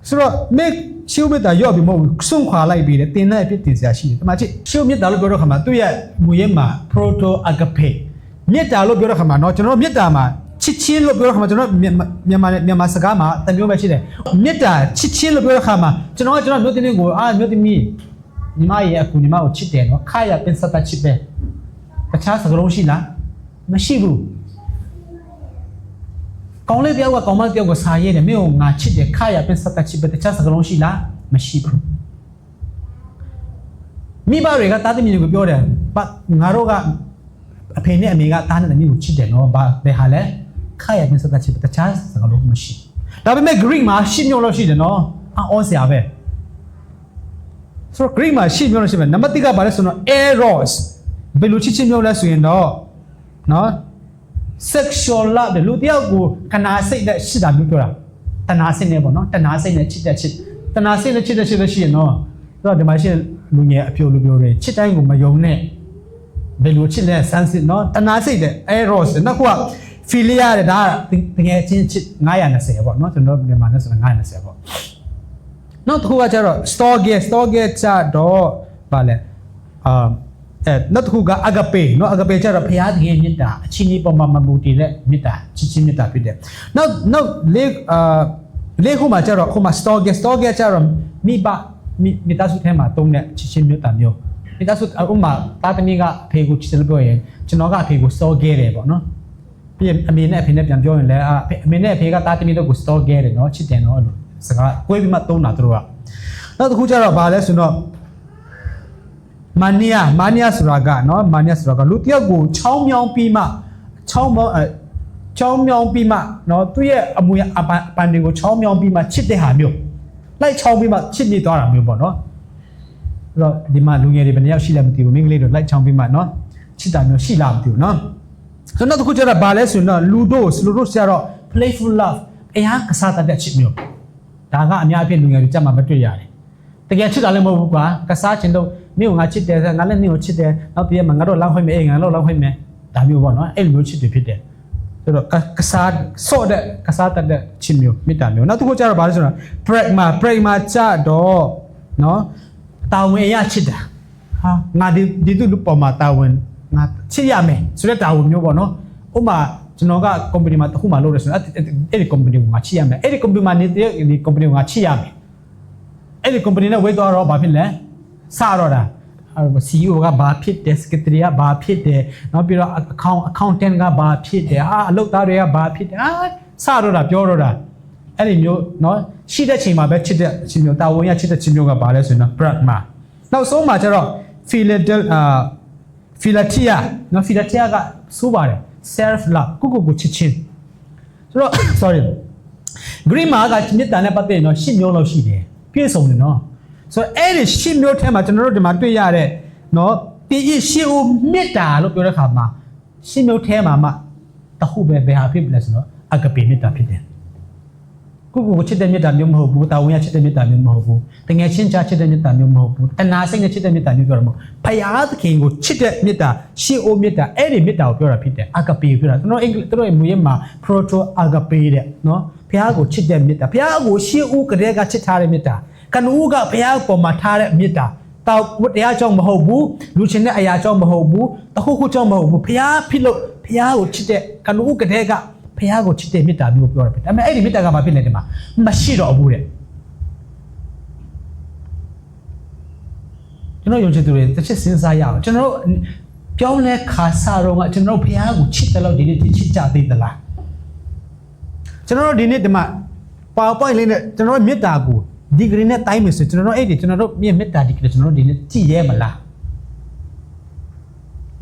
ဆိုတော့မေရှိုးမြစ်တာရော့ပြီမဟုတ်ဘူးစွန့်ခွာလိုက်ပြီးတယ်တင်တဲ့အဖြစ်တင်စရာရှိတယ်ဒီမှာကြည့်ရှိုးမြစ်တာလို့ပြောတော့ခါမှာသူ့ရဲ့မူရင်းမှာ proto agape မြစ်တာလို့ပြောတော့ခါမှာနော်ကျွန်တော်မြစ်တာမှာချစ်ချင်းလို့ပြောတော့ခါမှာကျွန်တော်မြန်မာစကားမှာတမျိုးပဲရှိတယ်မြစ်တာချစ်ချင်းလို့ပြောတော့ခါမှာကျွန်တော်မျိုးသမီးကိုမျိုးသမီးညီမရဲ့အခုညီမကိုချစ်တယ်နော်ခါရပင်စတာချစ်ပဲတခြားစကားလုံးရှိလားမရှိဘူးကောင်းလေးတယောက်ကကောင်းမလေးတယောက်ကိုစာရေးတယ်မင်းကိုငါချစ်တယ်ခါရပင်စတာချစ်ပဲတခြားစကားလုံးရှိလားမရှိဘူးမိဘတွေကတားသမီးတွေကိုပြောတယ်ငါတို့ကအဖေနဲ့အမေကတားတဲ့သမီးကိုချစ်တယ်နော်ဘယ်ဟာလဲခါရပင်စတာချစ်ပဲတခြားစကားလုံးမရှိဒါပေမဲ့ Greek မှာ10မျိုးလောက်ရှိတယ်နော်အော်ဆရာပဲဆိုတော့ Greek မှာ10မျိုးလောက်ရှိတယ်နံပါတ်1ကဘာလဲဆိုတော့ erosဘယ်လိုချစ်ချင်းမျိုးလဲဆိုရင်တော့နော် sexual love တဲ့လူတယောက်ကိုခနာစိတ်နဲ့ရှိတာမျိုးပြောတာတဏှာစိတ်နဲ့ပေါ့နော်တဏှာစိတ်နဲ့ချစ်တဲ့ချစ်တဏှာစိတ်နဲ့ချစ်တဲ့ချစ်လို့ရှိရင်တော့ဆိုတော့ဒီမှာရှိလူငယ်အပြိုလူပြောတယ်ချစ်တိုင်းကိုမယုံနဲ့ဘယ်လိုချစ်လဲစမ်းစစ်နော်တဏှာစိတ်တဲ့ eros နောက်က philia တဲ့ဒါတကယ်ချင်းချစ်920ပေါ့နော်ကျွန်တော်မြန်မာနဲ့ဆိုတော့920ပေါ့နောက်တစ်ခုကကျတော့ storge ကျတော့ဗာလဲနောက်တစ်ခုက agape နော် agape ကျတော့ဘုရားသခင်မေတ္တာအချင်းကြီးပေါ်မှာမမူတည်တဲ့မေတ္တာချစ်ချင်းမေတ္တာဖြစ်တယ်နောက်လေးခုမှာကျတော့ခုမှာ storge ကျတော့မိဘ မိသားစုထဲမှာတုံးတဲ့ချစ်ချင်းမျိုးတာမျိုးမိသားစုဥမာတာသမီးကအဖေကိုချစ်တယ်လို့ပြောရင်ကျွန်တော်ကအဖေကိုစောခဲ့တယ်ပေါ့နော်ပြီးရင်အမေနဲ့အဖေနဲ့ပြန်ပြောရင်လည်းအမေနဲ့အဖေကတာသမီးတို့ကိုစောခဲ့တယ်နော်ချစ်တယ်နော်အဲ့လိုစကားကိုယ်ပြီးမှတုံးတာတို့ကနောက်တစ်ခုကျတော့ဗာလဲဆိုတော့မာနီယာဆိုတာကနော်မာနီယာဆိုတာကလူတယောက်ကိုချောင်းမြောင်းပြီးမှချောင်းမြောင်းပြီးမှနော်သူ့ရဲ့အမွေအပန်တွေကိုချောင်းမြောင်းပြီးမှချစ်တဲ့ဟာမျိုးလိုက်ချောင်းပြီးမှချစ်နေသွားတာမျိုးပေါ့နော်အဲ့တော့ဒီမှာလူငယ်တွေဘယ်နှယောက်ရှိလဲမသိဘူးမိန်းကလေးတို့လိုက်ချောင်းပြီးမှနော်ချစ်တာမျိုးရှိလားမသိဘူးနော်ဆိုတော့တစ်ခုကျတော့ဗာလဲဆိုတော့လူတို့ဆရာတော့ playful love အရာကစားတတ်တဲ့ချစ်မျိုးဒါကအများအပြားလူငယ်တွေကြက်မှမတွေ့ရတယ်တကယ်ချစ်တာလည်းမဟုတ်ဘူးကွာကစားချင်တော့မင်းကငါချစ်တယ်ငါလည်းနင့်ကိုချစ်တယ်နောက်တည့်ရမှာငါတို့လောက်ခွင့်မယ်ငါတို့လောက်ခွင့်မယ်ဒါမျိုးပေါ့နော်အဲ့လိုမျိုးချစ်တွေဖြစ်တယ်ဆိုတော့ကစားဆော့တဲ့ကစားတတ်တဲ့ချစ်မျိုးမေတ္တာမျိုးနောက်တစ်ခုကျတော့ဗာလဲဆိုတော့ break မှာကြတော့နော်တာဝန်အရာချစ်တာဟာငါဒီသူ့လူပေါ်မှာတာဝန်ငါချစ်ရမယ်ဆိုတဲ့တာဝန်မျိုးပေါ့နော်ဥပမာကျွန်တော်က company မှာတစ်ခုမှလုပ်ရဆိုတော့အဲ့ဒီ company ကိုငါချစ်ရမယ်အဲ့ဒီ company မှာနေတဲ့ဒီ company ကိုငါချစ်ရမယ်အဲ့ဒီ company နဲ့ဝေးသွားတော့ဘာဖြစ်လဲစတော့တာCEO ကဘာဖြစ်တယ် secretary ကဘာဖြစ်တယ်နောက်ပြီးတော့ accountant ကဘာဖြစ်တယ်အလုပ်သားတွေကဘာဖြစ်တယ်စတော့တာပြောတော့တာအဲ့ဒီမျိုးเนาะရှိတဲ့ချိန်မှာပဲချစ်တဲ့ချင်းမျိုးတာဝန်ရချစ်တဲ့ချင်းမျိုးကဘာလဲဆိုရင်တော့ pragma နောက်ဆုံးမှာကျတော့ philatia เนาะ philatia ကစိုးပါတယ် self love ကိုချစ်ချင်းဆိုတော့ sorry green မှာကမေတ္တာနဲ့ပတ်သက်ရင်တော့10မျိုးလောက်ရှိတယ်ပြည့်စုံတယ်เนาะဆိုတော့အဲ့ဒီ10မျိုးထဲမှာကျွန်တော်တို့ဒီမှာတွေ့ရတဲ့เนาะဒီ10ဦးမေတ္တာလို့ပြောတဲ့အခါမှာ10မျိုးထဲမှာမှတခုပဲဘယ်ဟာဖြစ်လဲဆိုတော့အဂပေမေတ္တာဖြစ်တယ်ကိုချစ်တဲ့မေတ္တာမျိုးမဟုတ်ဘူးတာဝန်ရချစ်တဲ့မေတ္တာမျိုးမဟုတ်ဘူးတကယ်ချင်းချစ်တဲ့မေတ္တာမျိုးမဟုတ်ဘူးတဏှာစိတ်နဲ့ချစ်တဲ့မေတ္တာမျိုးပြောတာမဟုတ်ဖယားသခင်ကိုချစ်တဲ့မေတ္တာရှေးအိုမေတ္တာအဲ့ဒီမေတ္တာကိုပြောတာဖြစ်တယ်အဂပေပြောတာကျွန်တော်တို့ရဲ့မူရင်းမှာ proto agape တဲ့နော်ဖယားကိုချစ်တဲ့မေတ္တာဖယားကိုရှေးအိုကလေးကချစ်ထားတဲ့မေတ္တာကနဦးကဖယားပေါ်မှာထားတဲ့မေတ္တာတောက်ဝတရားကြောင့်မဟုတ်ဘူးလူချင်းတဲ့အရာကြောင့်မဟုတ်ဘူးတခုခုကြောင့်မဟုတ်ဘူးဖယားဖြစ်လို့ဖယားကိုချစ်တဲ့ကနဦးကလေးကဖယားကိုချစ်တဲ့မေတ္တာမျိုးပြောတာဖြစ်တယ်။ဒါပေမဲ့အဲ့ဒီမေတ္တာကဘာဖြစ်လဲဒီမှာမရှိတော့ဘူးတဲ့။ကျွန်တော်ယုံကြည်သူတွေတစ်ချက်စဉ်းစားရအောင်ကျွန်တော်တို့ပြောင်းလဲခါစားတော့ကကျွန်တော်တို့ဖယားကိုချစ်တယ်လို့ဒီနေ့ချစ်ကြသေးသလား။ကျွန်တော်တို့ဒီနေ့ဒီမှာ PowerPoint လေးနဲ့ကျွန်တော်တို့မေတ္တာကိုဒီဂရီနဲ့တိုင်းမယ်ဆိုကျွန်တော်တို့အဲ့ဒီကျွန်တော်တို့မေတ္တာဒီဂရီကျွန်တော်တို့ဒီနေ့ကြည်ရဲမလား။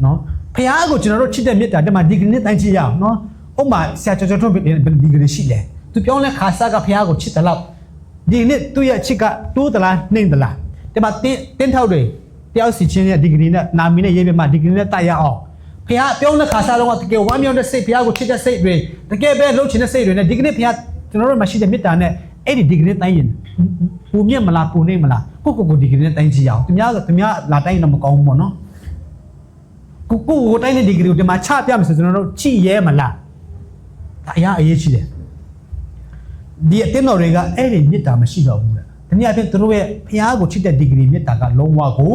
နော်ဖယားကိုကျွန်တော်တို့ချစ်တဲ့မေတ္တာဒီမှာဒီဂရီနဲ့တိုင်းကြည့်ရအောင်နော်။ဥမာဆရာကျော်ထွန်းဒီဂရီရှိတယ်သူပြောင်းလဲခါစားကဖះကိုချစ်တယ်လို့ဒီနေ့သူ့ရဲ့ချစ်ကတိုးသလားနှိမ့်သလားဒီမှာတင်းထောက်တွေတယောက်စီချင်းရဲ့ဒီဂရီနဲ့နာမီနဲ့ရေးပြမှာဒီဂရီနဲ့တိုက်ရအောင်ဖះပြောင်းလဲခါစားတော့တကယ်ဝမ်းမြောက်တဲ့စိတ်ဖះကိုချစ်တဲ့စိတ်တွေတကယ်ပဲလှုပ်ချင်တဲ့စိတ်တွေနဲ့ဒီကနေ့ဖះကျွန်တော်တို့မှရှိတဲ့မေတ္တာနဲ့အဲ့ဒီဒီဂရီတိုင်းရင်ပူမြင့်မလားပူနေမလားကိုဒီဂရီနဲ့တိုင်းကြည့်အောင်သူများလာတိုင်းတော့မကောင်းဘူးပေါ့နော်ကိုတိုင်းတဲ့ဒီဂရီကိုဒီမှာချပြမယ်ဆိုကျွန်တော်တို့ကြည့်ရဲမလားအရာအရေးကြီးတယ်ဒီအတင်းတော်တွေကအဲ့ဒီမေတ္တာမရှိတော့ဘူးလေတနည်းအားဖြင့်သူတို့ရဲ့ဖျားကိုချစ်တဲ့ဒီဂရီမေတ္တာကလုံးဝကို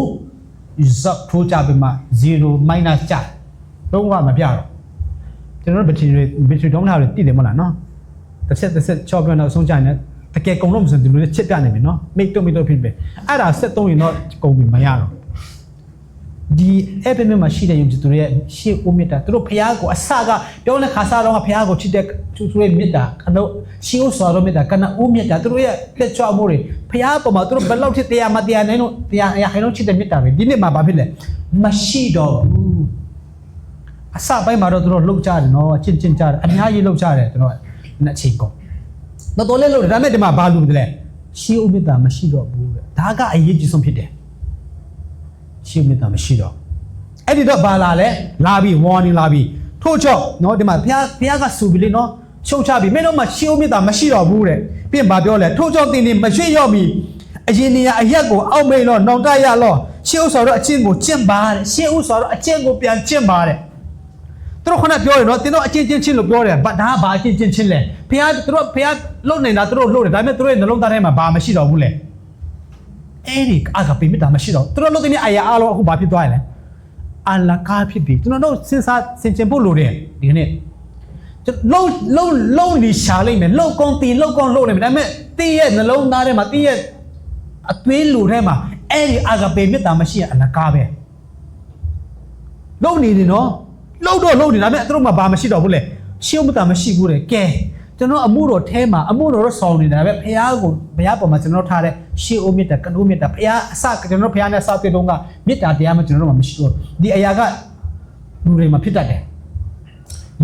zero ထိုးကြပြီးမှ0 minus ကြလုံးဝမပြတော့ကျွန်တော်တို့ battery တုံးထားတွေတိတယ်မဟုတ်လားနော်တစ်ဆက်ချော့ပြတော့ဆုံးကြနေတကယ်ကုန်လို့မဆိုဒီလိုချစ်ပြနေပြီနော်မိတ်တော့ဖြစ်ပဲအဲ့ဒါဆက်သုံးရင်တော့ကုန်ပြီမရတော့ဒီအဲ့ဘက်မှာရှိတဲ့ယုံကြည်သူတွေရဲ့ရှေ့ဦးမေတ္တာသူတို့ဖခင်ကိုအစကပြောလဲခါစားတော့ဖခင်ကိုချစ်တဲ့သူတို့ရဲ့မေတ္တာကတော့ရှေ့ဦးဆိုတော့မေတ္တာကနဦးမေတ္တာသူတို့ရဲ့လက်ချောမှုတွေဖခင်ပေါ်မှာသူတို့ဘယ်လောက်ထိတရားမတရားနိုင်လို့တရားအရာခိုင်လုံးချစ်တဲ့မေတ္တာပဲဒီနေ့မှာဘာဖြစ်လဲမရှိတော့ဘူးအစပိုင်းမှာတော့သူတို့လှုပ်ကြတယ်နော်ချစ်ကြတယ်အများကြီးလှုပ်ကြတယ်သူတို့နဲ့အချိန်ကုန်တော့လဲလှုပ်တယ်ဒါပေမဲ့ဒီမှာဘာလို့လဲရှေ့ဦးမေတ္တာမရှိတော့ဘူးတဲ့ဒါကအရေးကြီးဆုံးဖြစ်တယ်ရှေ့မေတ္တာမရှိတော့အဲ့ဒီတော့ဘာလာလဲလာပြီး warning လာပြီးထို့ကြောင့်เนาะဒီမှာဘုရားကဆူပြီးလေเนาะရှုံချပြီးမင်းတို့မှာရှေ့မေတ္တာမရှိတော့ဘူးတဲ့ပြီးရင်ဘာပြောလဲထို့ကြောင့်တင်မရွှေ့ရော့ပြီးအရင်နေရာအရက်ကိုအောက်မိတ်လို့နှောင်တရလို့ရှေ့ဥဆိုတော့အချင်းကိုကျင့်ပါတဲ့ရှေ့ဥဆိုတော့အချင်းကိုပြန်ကျင့်ပါတဲ့သူတို့ခဏပြောတယ်เนาะတင်တော့အချင်းချင်းလို့ပြောတယ်ဒါကဘာအချင်းချင်းလဲဘုရားသူတို့ဘုရားလုံနေတာသူတို့လုံတယ်ဒါပေမဲ့သူတို့ရဲ့နှလုံးသားထဲမှာဘာမရှိတော့ဘူးလေအဲ့ဒီအကပိမေတ္တာမရှိတော့သူတို့လို့တင်တဲ့အရာအလုံးအခုဘာဖြစ်သွားရလဲအလကားဖြစ်ပြီကျွန်တော်တို့စဉ်းစားဆင်ခြင်ဖို့လိုတယ်ဒီနေ့လုံးနေရှာလိုက်မယ်လောက်ကောင်းတင်လောက်ကောင်းလုပ်နေမယ်ဒါပေမဲ့တင်းရဲ့နှလုံးသားထဲမှာတင်းရဲ့ အသွေးလူထဲမှာအဲ့ဒီအာဂပေမေတ္တာမရှိရင်အလကားပဲလုံနေတယ်နော်လုံတော့လုံနေဒါပေမဲ့သူတို့မှာဘာမရှိတော့ဘူးလေရှေးမေတ္တာမရှိဘူးလေကဲကျွန်တော်အမှုတော်ထဲမှာအမှုတော်ဆောင်းနေတာပဲဖះကိုဖះပေါ်မှာကျွန်တော်ထားတဲ့ရှေးအိုမေတ္တာကနိုးမေတ္တာဖះအစကျွန်တော်ဖះနဲ့စတဲ့တုန်းကမေတ္တာတရားမှကျွန်တော်တို့မှာမရှိဘူးဒီအရာကလူတွေမှာဖြစ်တတ်တယ်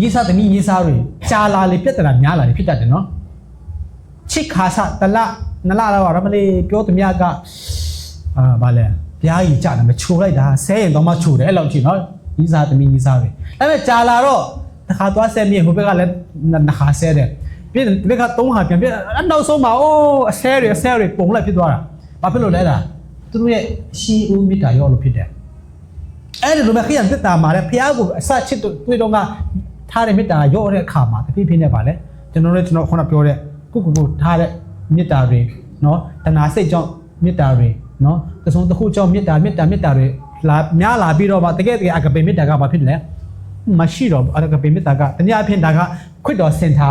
ရေးစားသမီးရေးစားတွေကြာလာလေပြဿနာများလာလေဖြစ်တတ်တယ်နော်ချစ်ခါစားတလနလာတော့ရမလေးပြောသမျှကဗာလဲပြားကြီးကြတယ်မချိုလိုက်တာဆဲရင်တော့မချိုတယ်အဲ့လောက်ကြည့်နော်ရေးစားသမီးရေးစားတွေအဲ့မဲ့ကြာလာတော့တစ်ခါသွားဆဲမြေဟိုဘက်ကလည်းနှစ်ခါဆဲတယ်ပြီးဒီဘက်ကသုံးခါပြန်ပြနောက်ဆုံးမှာအိုးအဆဲတွေပုံလိုက်ဖြစ်သွားတာဘာဖြစ်လို့လဲလားသူတို့ရဲ့ရှီဦးမိတာရောလို့ဖြစ်တယ်အဲ့ဒီလိုမဲ့ခရံတက်တာမှာလေဖះကိုအစချစ်တွေ့တော့ကထားတဲ့မေတ္တာရောတဲ့အခါမှာတဖြည်းဖြည်းနဲ့ပါလေကျွန်တော်ခုနပြောတဲ့ကိုထားတဲ့မေတ္တာတွေနော်တဏှာစိတ်ကြောင့်မေတ္တာတွေနော်တစုံတစ်ခုကြောင့်မေတ္တာတွေလာများလာပြီးတော့မှတကယ်အကပေမေတ္တာကဘာဖြစ်လဲမရှိတော့အကပေမေတ္တာကတနည်းအားဖြင့်ဒါကခွတ်တော်စင်တာ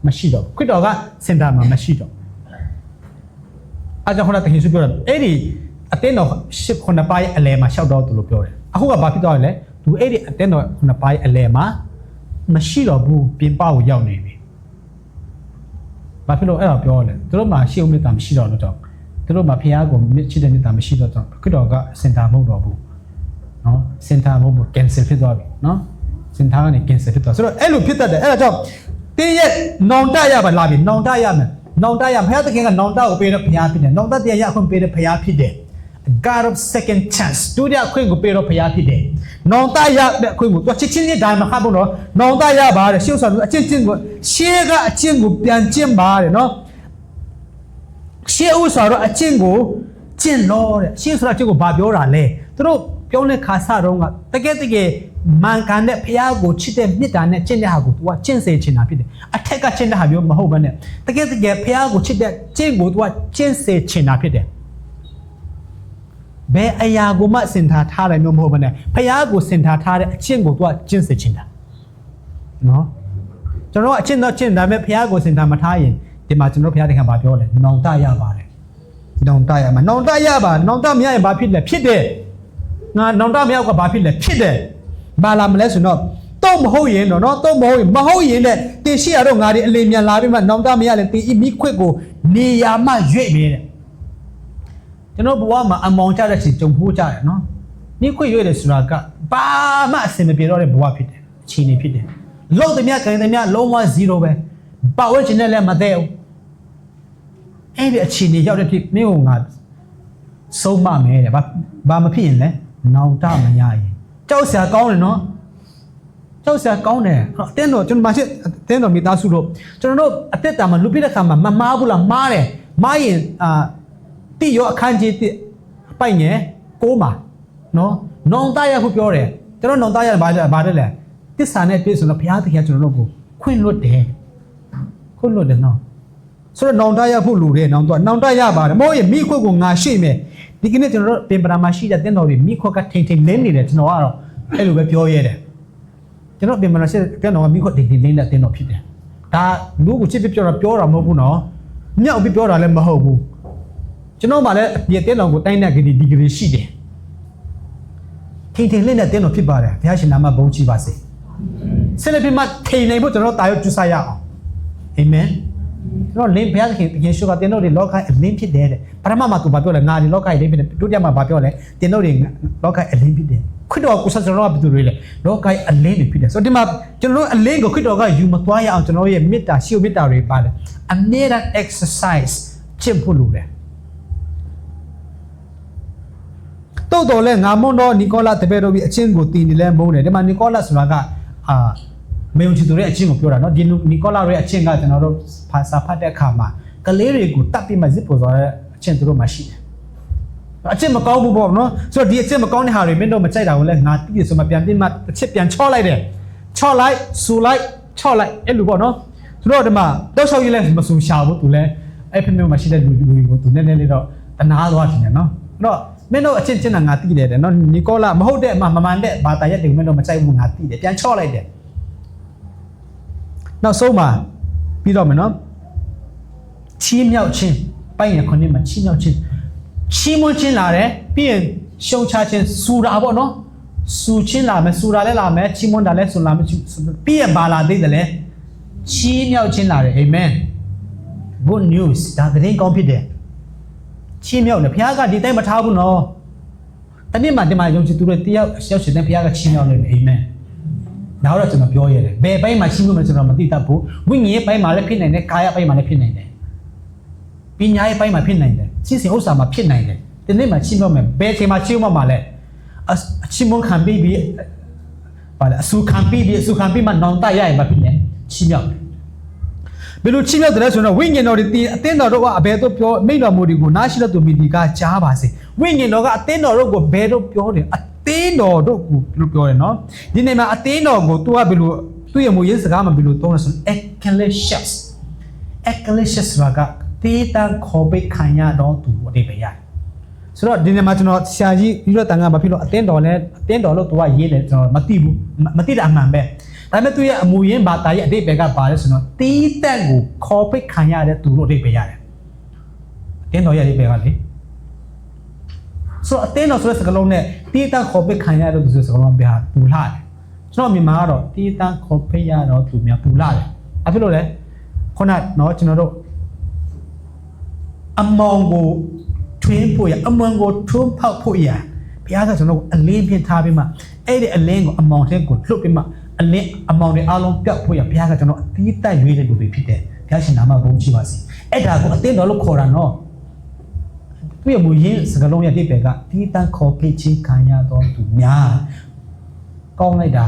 မရှိတော့ခွတ်တော်ကစင်တာမှာမရှိတော့အားကြောင့်ခုနတခင်စုပြောတယ်အဲ့ဒီအတင်းတော်9ပါးရဲ့အလယ်မှာရှောက်တော့သူလို့ပြောတယ်အခုကဘာဖြစ်သွားလဲသူအဲ့ဒီအတင်းတော်9ပါးရဲ့အလယ်မှာမရှိတော့ဘူးပြင်ပကိုရောက်နေပြီဘာဖြစ်လို့အဲ့ဒါပြောလဲသူတို့မှာရှေ့ဦးမေတ္တာမရှိတော့လို့ကြောင့်သူတို့မှာဖះကိုချစ်တဲ့မေတ္တာမရှိတော့ကြောင့်ခွတ်တော်ကစင်တာမဟုတ်တော့ဘူးနော်စင်တာမဟုတ်ဘူး cancel ဖြစ်သွားပြီနော်စင်တာကနေ cancel ဖြစ်သွားဆိုတော့အဲ့လိုဖြစ်တတ်တယ်အဲ့ဒါကြောင့်တင်းရဲ့နောင်တရပါလားပြီနောင်တရမယ်နောင်တရဖះသခင်ကနောင်တကိုပေးတဲ့ဖះဖြစ်တယ်နောင်တတရားရအခွင့်ပေးတဲ့ဖះဖြစ်တယ် God of second chance ဒုတိယအခွင့်ကိုပေးတော့ဖះဖြစ်တယ်နောင်တရတဲ့အခွင့်ကိုသူချစ်ချင်းနဲ့ဒါမှခါဖို့နော်နောင်တရပါတဲ့ရှေ့ဥစွာအချင်းချင်းကိုရှေ့ကအချင်းကိုပြန်ကျင့်ပါတဲ့နော်ရှေ့ဥစွာတော့အချင်းကိုကျင့်လို့တဲ့ရှေ့ဥစွာအချင်းကိုဘာပြောတာလဲသူတို့ပြောတဲ့ခါစတော့ကတကယ်မှန်ကန်တဲ့ဖះကိုချစ်တဲ့မေတ္တာနဲ့ကျင့်တဲ့ဟာကို तू ကကျင့်စေချင်တာဖြစ်တယ်အထက်ကကျင့်တဲ့ဟာမျိုးမဟုတ်ဘဲနဲ့တကယ်ဖះကိုချစ်တဲ့ကျင့်ကို तू ကကျင့်စေချင်တာဖြစ်တယ်ဘယ်အရာကိုမှစင်ထားထားတယ်မျိုးမဟုတ်ဘဲနဲ့ဖះကိုစင်ထားထားတဲ့အကျင့်ကို तू ကကျင့်စေချင်တာနော်ကျွန်တော်ကအကျင့်တော့ကျင့်ဒါပေမဲ့ဖះကိုစင်ထားမထားရင်ဒီမှာကျွန်တော်ဖះတဲ့ခံဘာပြောလဲနောင်တရပါတယ်နောင်တရမှာနောင်တရပါနောင်တမရရင်ဘာဖြစ်လဲဖြစ်တယ်ငါနောင်တမရောက်ကဘာဖြစ်လဲဖြစ်တယ်ဘာလာမလဲဆိုတော့တော့မဟုတ်ရင်တော့နော်တော့မဟုတ်ရင်တဲ့တင်ရှိရတော့ငါဒီအလင်းမြန်လာပြီးမှနောင်တမရလဲတင်ဤမိခွက်ကိုနေရာမှရွေ့ပေးတဲ့ကျွန်တော်ဘဝမှာအမောင်ကြတဲ့ချိန်ကြုံဖို့ကြတယ်နော်မိခွက်ရွေ့တယ်ဆိုတာကဘာမှအဆင်မပြေတော့တဲ့ဘဝဖြစ်တယ်အချိန်နေဖြစ်တယ်လုံးတည်းများခိုင်တည်းများလုံးဝ0ပဲပါဝဲချင်တဲ့လည်းမသေးဘူးအဲ့ဒီအချိန်နေရောက်တဲ့ဖြစ်မင်းကငါဆုံးမမယ်တဲ့ဘာမဖြစ်ရင်လဲနောင်တမရရင်ကြောက်စရာကောင်းတယ်နော်ကြောက်စရာကောင်းတယ်အတင်းတော်ကျွန်တော်မရှိအတင်းတော်မိသားစုတို့ကျွန်တော်တို့အသက်တာမှာလူပြတဲ့ခါမှာမမားဘူးလားမားတယ်မားရင်တိရောအခန်းကြီးတိပိုက်ငယ်6မှာနော်နောင်တရခုပြောတယ်ကျွန်တော်နောင်တရဘာလဲတစ္ဆာနဲ့ပြည့်စုံတော့ဘုရားသခင်ကျွန်တော်တို့ကိုခွင့်လွတ်တယ်နော်ဆိုတော့နောင်တရဖို့လူတယ်နောင်တရပါတယ်မဟုတ်ရင်မိခွက်ကိုငါရှိမယ်ဒီကနေ့ကျွန်တော်တို့ပင်ပရာမှာရှိတဲ့တင်းတော်တွေမိခွက်ကထိန်လင်းနေတယ်ကျွန်တော်ကတော့အဲ့လိုပဲပြောရတယ်ကျွန်တော်ပင်ပရာရှိတဲ့တင်းတော်ကမိခွက်ထိန်လင်းတဲ့တင်းတော်ဖြစ်တယ်ဒါလူကိုချစ်ပြောတာမဟုတ်ဘူးနော်မြောက်ပြီးပြောတာလည်းမဟုတ်ဘူးကျွန်တော်မှလည်းအပြည့်တင်းတော်ကိုတိုင်းတဲ့ဒီဂရီရှိတယ်ထိန်လင်းတဲ့တင်းတော်ဖြစ်ပါတယ်ဘုရားရှင်နာမဘုန်းကြီးပါစေဆက်လက်ပြီးမှထိန်နိုင်ဖို့ကျွန်တော်တာရုပ်ကျူစားရအောင်အာမင်ကျွန်တော်လင်းဘုရားခင်ယေရှုကတင်တို့တွေလောကအလင်းဖြစ်တယ်တဲ့ပထမမှာသူဘာပြောလဲငါဒီလောကရဲ့လင်းဖြစ်တယ်ဒုတိယမှာဘာပြောလဲတင်တို့တွေလောကရဲ့အလင်းဖြစ်တယ်ခွတ်တော်ကိုဆက်ကျွန်တော်ကဘယ်သူတွေလဲလောကရဲ့အလင်းတွေဖြစ်တယ်ဆိုတော့ဒီမှာကျွန်တော်အလင်းကိုခွတ်တော်ကယူမသွားရအောင်ကျွန်တော်ရဲ့မေတ္တာရှေ့မေတ္တာတွေပါလဲအမြဲတမ်း exercise ချစ်ဖို့လိုတယ်တော်လဲငါမွန်းတော့နီကောလာတပည့်တော်ကြီးအချင်းကိုတည်နေလဲမုန်းတယ်ဒီမှာနီကောလာဆိုတာကမေယုံချီသူရဲ့အချင်းကိုပြောတာเนาะဒီနီကောလာရဲ့အချင်းကကျွန်တော်တို့ဘာသာဖတ်တဲ့အခါမှာကလေးတွေကိုတတ်ပြီးမှဇစ်ပေါ်သွားတဲ့အချင်းသူတို့မှရှိတယ်အချင်းမကောင်းဘူးပေါ့နော်ဆိုတော့ဒီအချင်းမကောင်းတဲ့ဟာတွေမင်းတို့မကြိုက်တာကိုလည်းငါတိတိဆိုမှပြန်ပြီးမှတစ်ချက်ပြန်ချော့လိုက်တယ်ချော့လိုက်ဆူလိုက်ချော့လိုက်အဲ့လိုပေါ့နော်သူတို့ဒီမှာတောက်လျှောက်ကြီးလည်းမဆူရှာဘူးသူလည်းအဲ့ဖက်မျိုးမှရှိတဲ့လူကိုသူနည်းနည်းလေးတော့တနာသွားတယ်နော်အဲ့တော့မင်းတို့အချင်းချင်းကငါတိတယ်နော်နီကောလာမဟုတ်တဲ့မမှန်တဲ့ဘာသာရက်တွေမင်းတို့မကြိုက်ဘူးငါတိတယ်ပြန်ချော့လိုက်တယ်နောက်ဆုံးမှာပြီးတော့မယ်နော်ချီးမြှောက်ခြင်းပိုင်ရခွန်နဲ့မှာချီးမြှောက်ခြင်း ချီးမွမ်းခြင်းလာတယ်ပြီးရင်ရှုံချခြင်းစူတာပေါ့နော်စူခြင်းလာမယ်စူတာလည်းလာမယ်ချီးမွမ်းတာလည်းဆိုလာမယ်ပြီးရင်ဘာလာသေးတယ်လဲချီးမြှောက်ခြင်းလာတယ်အာမင် good news ဒါသတင်းကောင်းဖြစ်တယ်ချီးမြှောက်တယ်ဘုရားကဒီတိုင်းမထားဘူးနော်တနေ့မှဒီမှာယုံကြည်သူတွေတယောက်ရောက်ရှင်တဲ့ဘုရားကချီးမြှောက်လိမ့်မယ်အာမင်ဒါတော့ကျွန်တော်ပြောရတယ်ဘယ်ပိုင်းမှာချီးမြှောက်မယ်ကျွန်တော်မသိတတ်ဘူးဝိညာဉ်ရဲ့ပိုင်းမှာလည်းဖြစ်နိုင်တယ်ကာယပိုင်းမှာလည်းဖြစ်နိုင်တယ်ပညာရဲ့ပိုင်းမှာဖြစ်နိုင်တယ်ချစ်စင်ဥစ္စာမှာဖြစ်နိုင်တယ်ဒီနေ့မှာချီးမြှောက်မယ်ဘယ်ချိန်မှာချီးမြှောက်မှာလဲအချီးမွမ်းခံပြီးပါလေအဆူခံပြီးမှနောင်တရရင်မဖြစ်နဲ့ချီးမြှောက်တယ်ဘယ်လိုချီးမြှောက်တယ်လဲဆိုတော့ဝိညာဉ်တော်တွေအသင်းတော်တို့ကအဘယ်သို့ပြောမိန့်တော်မူဒီကိုနားရှိတဲ့သူမိဒီကကြားပါစေဝိညာဉ်တော်ကအသင်းတော်တို့ကိုဘယ်တော့ပြောတယ်အသင်းတော်တို့ကိုဘယ်လိုပြောတယ်နော်ဒီနေ့မှာအသင်းတော်ကို तू ကဘယ်လိုသူ့ရဲ့မူရင်းစကားမှာဘယ်လိုသုံးလဲဆို ecclesias ကတေးတန်ခေါ်ပိတ်ခံရတော့သူအတိတ်ပဲရတယ်ဆိုတော့ဒီနေ့မှာကျွန်တော်ဆရာကြီးပြီးတော့တန်ခါဘာဖြစ်လို့အသင်းတော်လို့ तू ကရေးတယ်ကျွန်တော်မသိဘူးမသိတာအမှန်ပဲဒါပေမဲ့သူရဲ့အမူရင်းဘာသာရဲ့အတိတ်ပဲကပါလဲဆိုတော့တေးတန်ကိုခေါ်ပိတ်ခံရတဲ့သူလို့အတိတ်ပဲရတယ်အသင်းတော်ရဲ့အတိတ်ပဲကလေဆိုတော့အသင်းတော်ဆိုတဲ့စကားလုံးနဲ့တေးတန်ခေါ်ပိတ်ခံရတဲ့သူဆိုတဲ့စကားလုံးပြပူလာတယ်ကျွန်တော်မြန်မာကတော့တေးတန်ခေါ်ပိတ်ရတော့သူများပူလာတယ်ဘာဖြစ်လို့လဲခုနတော့ကျွန်တော်တို့အမောင်ကိုထွင်းဖို့ရအမောင်ကိုထွန်းဖောက်ဖို့ရဘုရားကကျွန်တော်အလင်းပြထားပြီးမှအဲ့ဒီအလင်းကိုအမောင်ထဲကိုလှုပ်ပြီးမှအလင်းအမောင်တွေအားလုံးပြတ်ဖို့ရဘုရားကကျွန်တော်အသီးသက်ရွေးတဲ့လူတွေဖြစ်တယ်ဘုရားရှင်နာမဘုန်းကြီးပါစေအဲ့ဒါကိုအသင်းတော်လို့ခေါ်တာနော်သူ့ရဲ့မူရင်းစကားလုံးရဲ့အဓိပ္ပာယ်ကတီးတန်းခေါ်ဖိတ်ခြင်းခံရတော့သူများကောင်းလိုက်တာ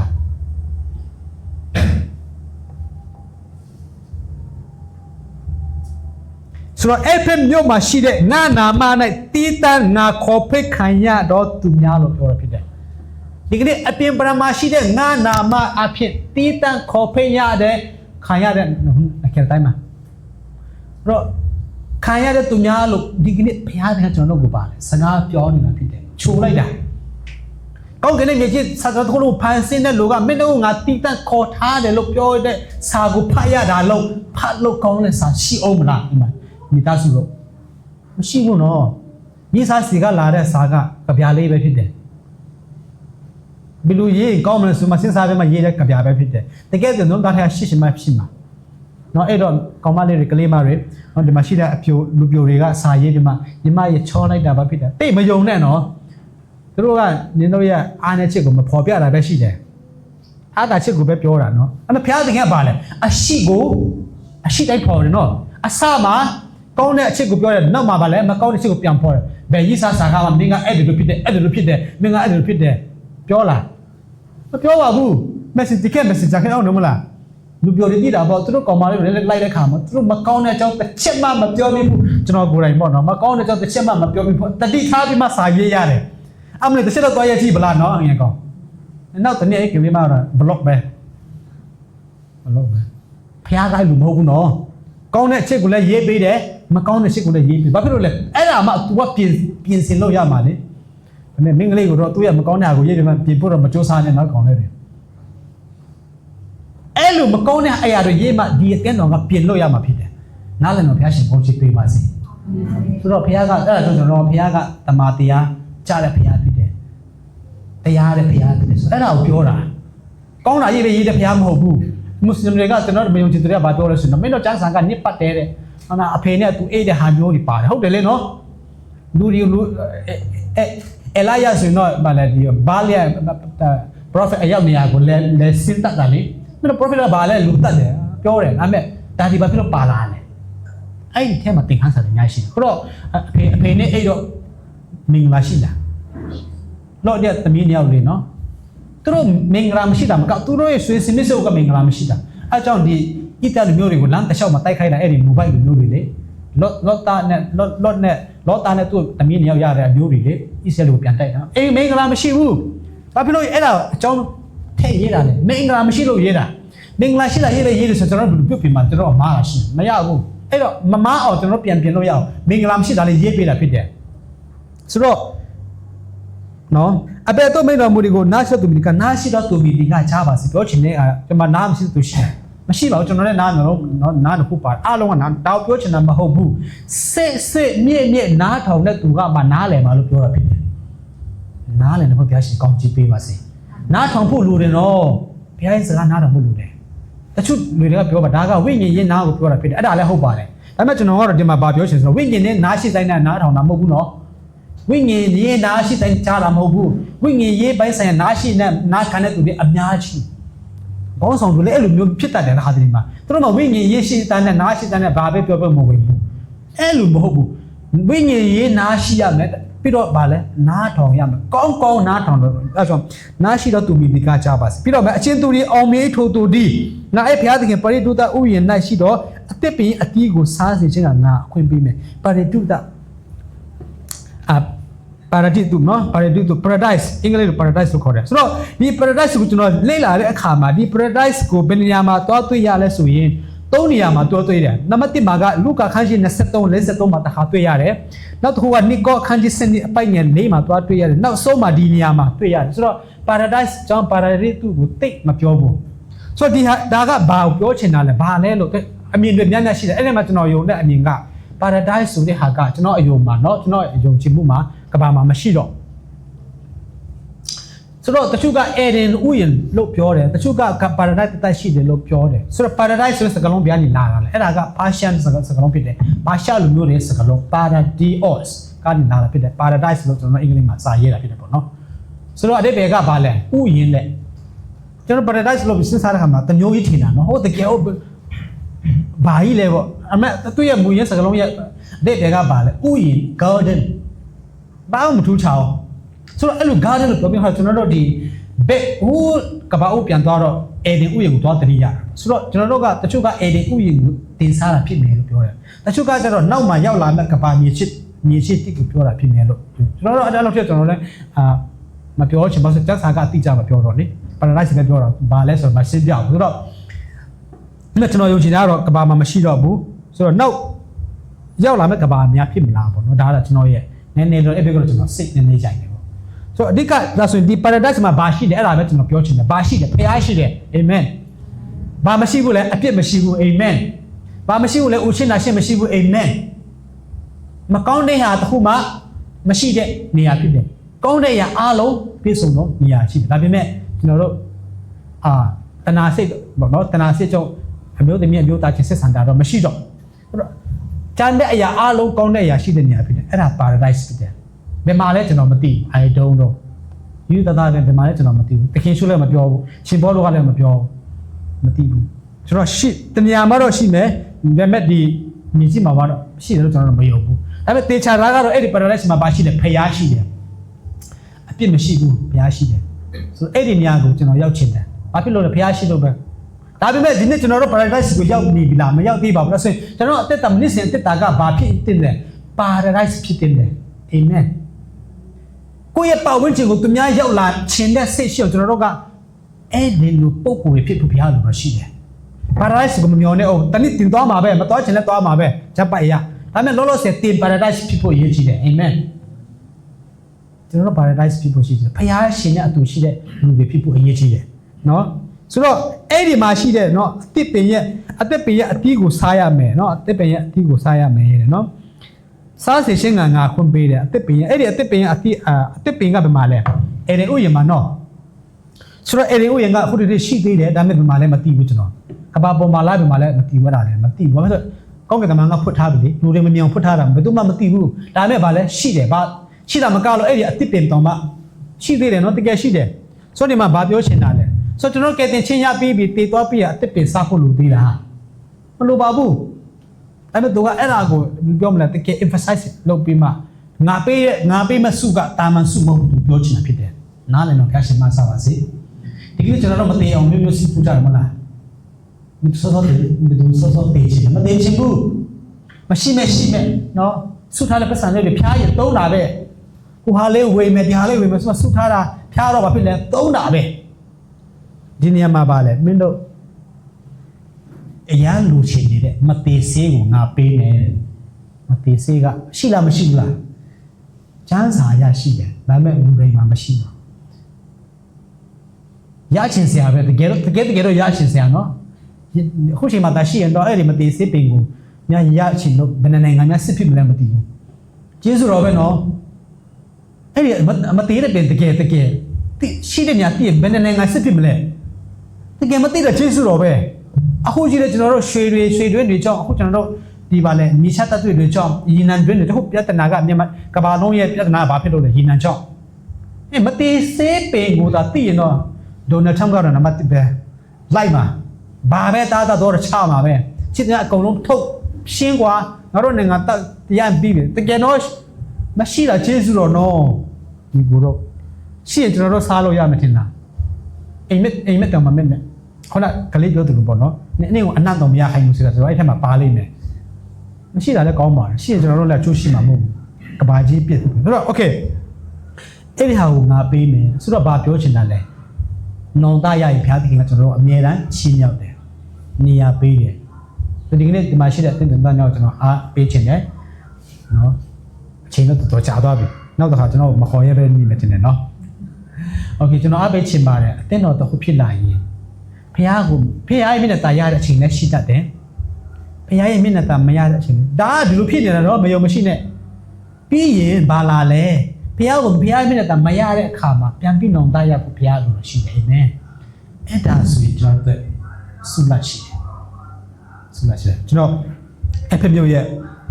ဆိုတော့အဲ့ဖက်မြို့မှာရှိတဲ့ငါနာမ၌တီးတန်းငါခေါ်ဖိတ်ခံရတော့သူများလို့ပြောရဖြစ်တယ်ဒီကနေ့အပြင်ပရမရှိတဲ့ငါနာမအဖြစ်တီးတန်းခေါ်ဖိတ်ရတဲ့ခံရတဲ့အခေတိုင်းမှာတော့ခံရတဲ့သူများလို့ဒီကနေ့ဘုရားကကျွန်တော်တို့ကိုပါလေစကားပြောနေတာဖြစ်တယ်ချိုလိုက်တာကောင်းကင်ရဲ့မြေကြီးစာတော်တို့ဖန်ဆင်းတဲ့လူကမင်းတို့ငါတီးတန်းခေါ်ထားတယ်လို့ပြောတဲ့စာကိုဖတ်ရတာလို့ဖတ်လို့ကောင်းတဲ့စာရှိအောင်မလားဒီမှာမိသားစုလို့မရှိဘူးနော်မိသားစုကလာတဲ့စာကကြပြလေးပဲဖြစ်တယ်ဘယ်လိုရေးကောင်းမလဲဆိုမှစဉ်းစားပြီးမှရေးတဲ့ကြပြပဲဖြစ်တယ်တကယ်တော့တော့ဒါထက်ရှိရှိမှဖြစ်မှာနော်အဲ့တော့ကောင်းမလေးတွေကလေးမတွေနော်ဒီမှာရှိတဲ့အပြိုလူပြိုတွေကစာရေးပြီးမှညီမရေချောလိုက်တာပဲဖြစ်တယ်တိတ်မယုံနဲ့နော်သူတို့ကနင်တို့ရဲ့အားနဲ့ချစ်ကိုမဖော်ပြတာပဲရှိတယ်အားသာချစ်ကိုပဲပြောတာနော်အဲ့တော့ဘုရားသခင်ကပါလဲအရှိတိုင်းဖော်တယ်နော်အစမှာကောင်းတဲ့အချစ်ကိုပြောတယ်နောက်မှာပါလဲမကောင်းတဲ့အချစ်ကိုပြန်ဖော်တယ်ဘယ်ရေးစာကားမှာမင်းကအဲ့ဒီလိုဖြစ်တယ်မင်းကအဲ့ဒီလိုဖြစ်တယ်ပြောလားမပြောပါဘူး message တစ်ခဲအောင်နော်မလားလူပြောရည်တာပေါ့သူတို့ကောင်မလေးလိုက်တဲ့ခါမှာသူတို့မကောင်းတဲ့အကြောင်းတစ်ချက်မှမပြောမိဘူးကျွန်တော်ကိုယ်တိုင်ပေါ့နော်မကောင်းတဲ့အကြောင်းတစ်ချက်မှမပြောမိဘူးတတိထားပြီးမှစာရေးရတယ်အမလေးတစ်ချက်တော့သွားရကြည့်ဗလားနော်အငယ်ကောင်နောက်တနေ့အဲ့ကလေးမှတော့ block ပဲဖျားတိုင်းလူမဟုတ်ဘူးနော်ကောင်းတဲ့အချက်ကိုလည်းရေးပေးတယ်မကောင်းတဲ့အချက်ကိုလည်းရေးပေးဘာဖြစ်လို့လဲအဲ့ဒါမှ तू ကပြင်ဆင်လို့ရမှာလေဒါနဲ့မင်းကလေးကိုတော့သူ့ရဲ့မကောင်းတဲ့အကိုရေးပြီးမှပြင်ဖို့တော့မကြိုးစားနဲ့နောက်ကောင်လေးတွေအဲ့လိုမကောင်းတဲ့အရာတွေရေးမှဒီအတင်းတော်ကပြင်လို့ရမှာဖြစ်တယ်နားလည်တော့ဘုရားရှင်ဘုန်းကြီးပေးပါစေဆိုတော့ဘုရားကအဲ့ဒါဆိုကျွန်တော်ဘုရားကတမန်တရားကြားတဲ့ဘုရားဖြစ်တယ်တရားတဲ့ဘုရားဖြစ်တယ်ဆိုအဲ့ဒါကိုပြောတာကောင်းတာရေးတဲ့ဘုရားမဟုတ်ဘူးမွတ်စလင်တွေကကျွန်တော်တို့မယုံကြည်တဲ့ဘာပြောလဲဆိုတော့မင်းတို့ကျမ်းစာကနစ်ပတ်တယ်တဲ့ဟာနာအဖေနဲ့သူအိတ်တဲ့ဟာမျိုးတွေပါတယ်ဟုတ်တယ်လေနော်လူအလာယာဆိုတော့ဘာလဲဒီဘာလျာ prophet အရောက်နေရာကိုလဲစင်းတတ်တာလေမင်းတို့ prophet ကဘာလဲလူတတ်တယ်ပြောတယ်ဒါပေမဲ့ဒါဒီဘာဖြစ်လို့ပါလာလဲအဲ့ဒီထဲမှာသင်ခန်းစာတွေအများကြီးရှိတယ်ဆိုတော့အဖေနဲ့အိတ်တော့မင်္ဂလာရှိလားလော့တဲ့သမီးနှစ်ယောက်လေနော်သူတို့မင်္ဂလာမရှိတာမကသူတို့ရဲ့ဆွေစနစ်စုပ်ကမင်္ဂလာမရှိတာအဲကြောင့်ဒီအီတလီမျိုးတွေကိုလမ်းတစ်လျှောက်မှာတိုက်ခိုက်တာအဲ့ဒီမိုဘိုင်းမျိုးတွေလေလော့တာနဲ့သူ့သမီးနှစ်ယောက်ရတဲ့အမျိုးတွေလေအစ္စရေးကိုပြန်တိုက်တာအေးမင်္ဂလာမရှိဘူးဘာဖြစ်လို့အဲ့ဒါအကြောင်းထည့်ရေးတာလေမင်္ဂလာမရှိလို့ရေးတာမင်္ဂလာရှိတာရေးတယ်ဆိုကျွန်တော်တို့ပြုတ်ပြင်မှာကျွန်တော်မားတာရှိမရဘူးအဲ့တော့မမားအောင်ကျွန်တော်ပြန်ပြင်လို့ရအောင်မင်္ဂလာမရှိတာလေးရေးပေးတာဖြစ်တယ်ဆိုတော့နော်အပေတော့မိတော်မူဒီကိုနားရှိတော်သူမိကနားရှိတော်သူမိဒီကချားပါစီပြောချင်တဲ့ကျွန်မနားမရှိသူရှိ မရှိပါဘူးကျွန်တော်လည်းနားနော်နားတစ်ခုပါအားလုံးကနားတောက်ပြောချင်တာမဟုတ်ဘူးစစ်မြင့်နားထောင်တဲ့သူကမှနားလည်မှာလို့ပြောတာဖြစ်တယ်နားလည်တော့ဘုရားရှင်ကောင်းချီးပေးပါစေနားထောင်ဖို့လိုတယ်နော်ဘုရားရဲ့စကားနားထောင်ဖို့လိုတယ်တချို့လူတွေကပြောပါဒါကဝိညာဉ်ရေးနားကိုပြောတာဖြစ်တယ်အဲ့ဒါလည်းဟုတ်ပါတယ်ဒါပေမဲ့ကျွန်တော်ကတော့ဒီမှာဗာပြောချင်ဆိုတော့ဝိညာဉ်နဲ့နားရှိတိုင်းနဲ့နားထောင်တာမဟုတ်ဘူးနော်ဝိညာဉ်ရေးနားရှိတိုင်းကြားတာမဟုတ်ဘူးဝိညာဉ်ရေးပိုင်းဆိုင်ရာနားရှိနဲ့နားခံတဲ့သူတွေအများကြီးဘောင်းဆောင်သူလည်းအဲ့လိုမျိုးဖြစ်တတ်တယ်ခါတည်းမှာသူတို့ကဝိညာဉ်ရေးရှိတိုင်းနဲ့နားရှိတိုင်းနဲ့ဘာပဲပြောမဟုတ်ဘူးအဲ့လိုမဟုတ်ဘူးဝိညာဉ်ရေးနားရှိရမယ်ပြီးတော့ဗာလဲနားထောင်ရမယ်ကောင်းနားထောင်လို့အဲ့ဆိုနားရှိတော့သူမိဒီကကြပါစေပြီးတော့အချင်းသူတွေအောင်မေးထိုးတူဒီငါအဲ့ဘုရားသခင်ပရိတုတဥယျာဉ်၌ရှိတော့အသက်ပင်အတီးကိုစားစေခြင်းကငါအခွင့်ပေးမယ်ပရိတုတparadise အင်္ဂလိပ်လို paradise လို့ခေါ်တယ်ဆိုတော့ဒီ paradise ကိုကျွန်တော်လေ့လာတဲ့အခါမှာဒီ paradise ကိုဘယ်နေရာမှာတွားတွေ့ရလဲဆိုရင်၃နေရာမှာတွားတွေ့တယ်နံပါတ်1မှာကလူကာခန်းကြီး23 43မှာတစ်ခါတွေ့ရတယ်နောက်တစ်ခုကနိကောခန်းကြီး7အပိုက်ငယ်၄မှာတွားတွေ့ရတယ်နောက်ဆုံးမှာဒီနေရာမှာတွေ့ရတယ်ဆိုတော့ paradise ကြောင့် paradise ကိုတိတ်မပြောဘူးဆိုတော့ဒီဟာဒါကဘာကိုပြောချင်တာလဲဘာလဲလို့အမြင်တွေများများရှိတယ်အဲ့ဒီမှာကျွန်တော်ယုံတဲ့အမြင်က paradise ဆိုတဲ့ဟာကကျွန်တော်အယုံမှာเนาะကျွန်တော်ယုံကြည်မှုမှာကဘာမှာမရှိတော့ဆိုတော့တချို့က Eden ဥယျာဉ်လို့ပြောတယ်တချို့က paradise တက်ရှိတယ်လို့ပြောတယ်ဆိုတော့ paradise ဆိုတဲ့စကားလုံးပြန်လာတာလေအဲ့ဒါက Persian စကားလုံးဖြစ်တယ် Persia လူမျိုးတွေစကားလုံး paradios ကနေလာတာဖြစ်တယ် paradise လို့ကျွန်တော်အင်္ဂလိပ်မှာစာရေးတာဖြစ်တယ်ပေါ့နော်ဆိုတော့အတိတ်ဘယ်ကဘာလဲဥယျာဉ်လေကျွန်တော် paradise လို့စဉ်းစားတဲ့အခါမှာတမျိုးကြီးထင်တာနော်ဟုတ်တကယ်ဟုတ်ဘာကြီးလဲပေါ့အမေသူ့ရဲ့မူရင်းစကားလုံးရဲ့အတိတ်ဘယ်ကဘာလဲဥယျာဉ် garden ဘာမှမထူးခြားဘူးဆိုတော့အဲ့လို garden လို့ပြောပြတော့ကျွန်တော်တို့ဒီဘက်ဟိုကဘာဦးပြန်သွားတော့ Eden ဥယျာဉ်ကိုသွားတရိရဆိုတော့ကျွန်တော်တို့ကတချို့က Eden ဥယျာဉ်ကိုတင်စားတာဖြစ်မယ်လို့ပြောတယ်တချို့ကကျတော့နောက်မှရောက်လာမဲ့ကဘာမြေချစ်တိကိုပြောတာဖြစ်မယ်လို့ကျွန်တော်တို့အဲ့ဒါလို့ဖြစ်ကျွန်တော်လည်းမပြောချင်ပါဘူးစက်စာကအတိအကျမပြောတော့လေ paradise လည်းပြောတော့ဘာလဲဆိုတော့မရှင်းပြဘူးဆိုတော့ဒီမှာကျွန်တော်ယုံကြည်တာကတော့ကဘာမှာမရှိတော့ဘူးဆိုတော့နောက်ရောက်လာမဲ့ကဘာများဖြစ်မလားပေါ့နော်ဒါကတော့ကျွန်တော်ရဲ့နည်းနည်းတော့အဲ့ဘက်ကတော့ကျွန်တော်စိတ်နည်းနည်းကြိုက်တယ်ပေါ့ဆိုတော့အဓိကဒါဆိုရင်ဒီ paradise မှာဘာရှိတယ်အဲ့ဒါပဲကျွန်တော်ပြောချင်တယ်ဘာရှိတယ်ဖခင်ရှိတယ်အာမင်ဘာမရှိဘူးလဲအပြစ်မရှိဘူးအာမင်ဘာမရှိဘူးလဲဦးချင်းနာရှင်းမရှိဘူးအာမင်မကောင်းတဲ့ဟာတစ်ခုမှမရှိတဲ့နေရာဖြစ်တယ်ကောင်းတဲ့ရာအားလုံးပြည့်စုံတော့နေရာရှိတယ်ဒါပေမဲ့ကျွန်တော်တို့တဏှာစိတ်ပေါ့နော်တဏှာစိတ်ကြောင့်အမျိုးသမီးအမျိုးသားချင်းဆက်ဆံတာတော့မရှိတော့ကျန်တဲ့အရာအားလုံးကောင်းတဲ့အရာရှိတဲ့နေရာဖြစ်တယ်အဲ့ဒါ paradise ဖြစ်တယ်ဘယ်မှာလဲကျွန်တော်မသိ I don't know ယူသားတယ်ဘယ်မှာလဲကျွန်တော်မသိဘူးတခင်ရှုလည်းမပြောဘူးရှင်ဘောလို့ကလည်းမပြောမသိဘူးကျွန်တော်ရှိတနေရာမှာတော့ရှိမယ်ဒါပေမဲ့ဒီမြင်ကြည့်မှာတော့ရှိတယ်လို့ကျွန်တော်မယုံဘူးဒါပေမဲ့တေချာတာကတော့အဲ့ဒီ paradise မှာပါရှိတယ်ဖျားရှိတယ်အပြစ်မရှိဘူးဖျားရှိတယ်ဆိုတော့အဲ့ဒီနေရာကိုကျွန်တော်ရောက်ချင်တယ်ဘာဖြစ်လို့လဲဖျားရှိလို့ပဲဒါပေမဲ့ဒီနေ့ကျွန်တော်တို့ paradise ကိုရောက်နေပြီလားမရောက်သေးပါဘူးအဲ့ဆိုကျွန်တော်အသက်တာမနစ်စင်အသက်တာကဘာဖြစ်တင်လဲ paradise ဖြစ်တင်တယ်အာမင်ကိုယ့်ရဲ့ပတ်ဝန်းကျင်ကိုသူများရောက်လာခြင်းတဲ့စိတ်ရှိကျွန်တော်တို့ကအဲ့ဒီလိုပုံကိုယ်ဖြစ်ဖို့ဘုရားလိုတော့ရှိတယ် paradise ကိုမမျောနဲ့အောင်တနည်းတင်သွားမှာပဲမသွားချင်လဲသွားမှာပဲဂျပ်ပိုက်ရဒါပေမဲ့လောလောဆယ်တင် paradise ဖြစ်ဖို့ရည်ကြည်တယ်အာမင်ကျွန်တော်တို့ paradise ဖြစ်ဖို့ရှိတယ်ဘုရားရှင်နဲ့အတူရှိတဲ့လူတွေဖြစ်ဖို့အရေးကြီးတယ်နော်ဆိုတော့အဲ့ဒီမှာရှိတဲ့เนาะအသက်ပင်ရဲ့အတီးကိုစားရမယ်เนาะအသက်ပင်ရဲ့အတီးကိုစားရမယ်တဲ့เนาะစားစေခြင်းငါခွင့်ပေးတယ်အသက်ပင်ရဲ့အဲ့ဒီအသက်ပင်ရဲ့အသက်ပင်ကဘယ်မှာလဲအဲ့ဒီဥယျာဉ်မှာเนาะဆိုတော့အဲ့ဒီဥယျာဉ်ကအခုတည်းရှိသေးတယ်ဒါပေမဲ့ဘယ်မှာလဲမသိဘူးကျွန်တော်ကဘာပေါ်မှာလားဘယ်မှာလဲမသိဘူးလားမသိဘူးဘာလို့ကောင်းကင်ကမန်ကဖွတ်ထားပြီလေလူတွေမမြင်ဖွတ်ထားတာဘယ်သူမှမသိဘူးဒါပေမဲ့ဘာလဲရှိတယ်ဘာရှိတာမကလို့အဲ့ဒီအသက်ပင်တောင်မှရှိသေးတယ်เนาะတကယ်ရှိတယ်ဆိုတော့ဒီမှာဘာပြောချင်တာလဲဆိုတော့ကျွန်တော်ကဲတင်ချင်းရပြီးတည်သွားပြီးအသက်ပင်စားဖို့လိုသေးတာမလိုပါဘူးအဲ့မဲ့သူကအဲ့ဒါကိုပြောမလားတကယ် emphasize လုပ်ပြီးမှငါပေးမဲ့စုကတာမန်စုမဟုတ်ဘူးပြောချင်တာဖြစ်တယ်နားလည်တော့ဖျားရှင်မဆာပါစေဒီကိစ္စကျွန်တော်တို့မသိအောင်မျိုးစီပူကြတယ်မလားမစောစောတည်ချင်မတည်ချင်ဘူးမရှိမဲ့နော်စုထားတဲ့ပတ်စံလေးတွေဖျားရသုံးတာပဲဟိုဟာလေးဝေမယ်ဒီဟာလေးဝေမယ်ဆိုတော့စုထားတာဖျားတော့ဘာဖြစ်လဲသုံးတာပဲဒီနေရာမှာပါလေမင်းတို့အရန်လူချင်နေတဲ့မသေးစေးကိုငါပေးမယ်မသေးစေးကရှိလားမရှိဘူးလားကျမ်းစာရရှိတယ်ဒါပေမဲ့လူတွေမှာမရှိဘူးရချင်စရာပဲတကယ်တော့ရချင်စရာနော် ခုချိန်မှာတရှိရင်တော့အဲ့ဒီမသေးစစ်ပင်ကိုညရအချင်းတို့ဘယ်နိုင်ငံများစစ်ဖြစ်မလဲမသိဘူးကျေးဇူးတော်ပဲနော်အဲ့ဒီမသေးတဲ့ပင်တကယ်ရှိတဲ့ညတည့်ဘယ်နိုင်ငံစစ်ဖြစ်မလဲတကယ်မသိတဲ့ကျေးဇူးတော်ပဲအခုကြည့်တဲ့ကျွန်တော်တို့ရွှေတွေကြောင့်အခုကျွန်တော်တို့ဒီပါလေမြေချတတ်တွေကြောင့်ရေနံတွေတခုပြဿနာကမြန်မာကဘာလုံးရဲ့ပြဿနာဘာဖြစ်လို့လဲရေနံကြောင့်မသေးစေးပင်ကိုသာသိရင်တော့ဒေါ်နယ်ထရမ့်ကတော့နံပါတ်1ပဲလိုက်မှာဘာပဲတားတော့ချမှာပဲချစ်တဲ့အကုန်လုံးထုတ်ရှင်းกว่าငါတို့နိုင်ငံတက်ရမ်းပြီးပြီတကယ်တော့မရှိတာကျေးဇူးတော်နော်ဒီကိုတော့ရှိရင်ကျွန်တော်တို့စားလို့ရမယ်ထင်လားအိမ်မက်တောင်မမက်နဲ့ခေါင်းကလေးပြောတယ်လို့ပေါ့နော်နေ့ကအနံ့တော့မရခိုင်းဘူးဆိုတာဆိုတော့အဲ့ထက်မှာပါလိမ့်မယ်မရှိတာလည်းကောင်းပါတယ်ရှိရင်ကျွန်တော်တို့လည်းအကျိုးရှိမှာမဟုတ်ဘူးကဘာကြီးပြည့်ဆိုတော့ okay အဲ့ဒီဟာကိုငါပေးမယ်ဆိုတော့ဘာပြောချင်တာလဲနောင်တရရင်ဘုရားသခင်ကကျွန်တော်တို့အမြဲတမ်းချီးမြှောက်တယ်နေရာပေးတယ်ဒီကနေ့ဒီမှာရှိတဲ့အသင်းတော်ကျွန်တော်အားပေးချင်တယ်နော်အချိန်တော့တော်ကြာသွားပြီနောက်တစ်ခါကျွန်တော်မခေါ်ရပဲနေမယ်တင်တယ်နော်โอเคကျွန်တော်အားပေးချင်ပါတယ်အသင်းတော်တစ်ခုဖြစ်လာရင်ဘုရားရဲ့မျက်နှာตาရတဲ့အချိန်လည်းရှိတတ်တယ်ဘုရားရဲ့မျက်နှာตาမရတဲ့အချိန်ဒါကဒီလိုဖြစ်နေတာတော့မယုံမရှိနဲ့ပြီးရင်ဘာလာလဲဘုရားကိုဘုရားမျက်နှာตาမရတဲ့အခါမှာပြန်ပြီးနောင်တရဖို့ဘုရားလိုရှိတယ်အာမင်အဲ့ဒါဆိုရင်ကျွန်တော်ဆုလတ်ရှိတယ်ကျွန်တော်အဖေမျိုးရဲ့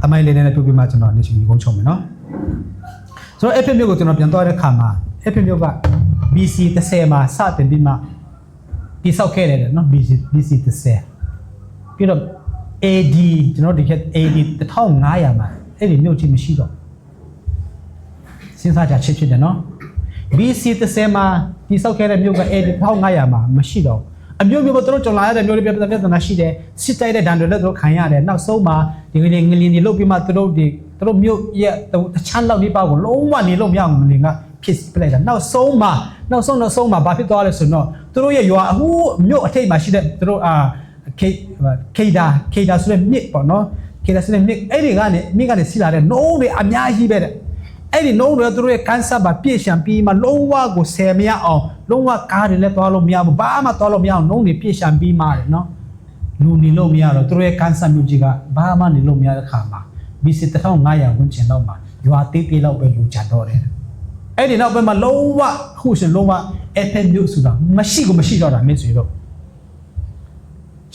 အမိုင်းလေးနဲ့ပြုပြီးမှကျွန်တော်နေချင်းကိုချုံမယ်နော်ဆိုတော့အဖေမျိုးကိုကျွန်တော်ပြန်သွားတဲ့အခါမှာအဖေမျိုးက BC 30မှာစတင်ပြီးမှတိဆောက်ခဲ့တယ်နော် BC 30ပြီးတော့ AD ကျွန်တော်ဒီခေတ် AD 1500မှာအဲ့ဒီမြို့ချင်းမရှိတော့စဉ်းစားကြချစ်ဖြစ်တယ်နော် BC 30မှာတိဆောက်ခဲ့တဲ့မြို့က AD 1500မှာမရှိတော့အမျိုးမျိုးတို့ကြုံလာရတဲ့မျိုးတွေပြဿနာရှိတယ်စစ်တိုက်တဲ့ဒဏ်တွေလည်းတို့ခံရတယ်နောက်ဆုံးမှာဒီငလင်းတွေလုတ်ပြီးမှတို့မျိုးရဲ့တချမ်းလောက်ဒီပါကိုလုံးဝနေလို့မရဘူးငလင်းကဖြစ်ပလိုက်တာနောက်ဆုံးမှာဘာဖြစ်သွားလဲဆိုတော့တို့ရဲ့ရွာအခုမြို့အထိပ်မှာရှိတဲ့တို့ခေဒါဆိုတဲ့မြစ်ပေါ့နော်ခေဒါဆိုတဲ့မြစ်အဲ့ဒီကနေမြစ်ကနေစီလာတဲ့နှုံးတွေအများကြီးပဲတဲ့အဲ့ဒီနှုံးတွေတို့ရဲ့ကန်ဆာပါပြည့်ရှံပြီးမှလုံးဝကိုဆယ်မရအောင်လုံးဝကားတွေလည်းသွားလို့မရဘူးဘာမှသွားလို့မရအောင်နှုံးတွေပြည့်ရှံပြီးမှတယ်နော်လူနေလို့မရတော့တို့ရဲ့ကန်ဆာမျိုးကြီးကဘာမှနေလို့မရတဲ့ခါမှာ BC 1500ဝန်းကျင်လောက်မှာရွာတေးသေးလောက်ပဲလူချတော့တယ်အဲ့ဒီနောက်ပိုင်းမှာလုံးဝအခုရှင်လုံးဝ FM မျိုးဆိုတာမရှိတော့တာမင်းဆိုတော့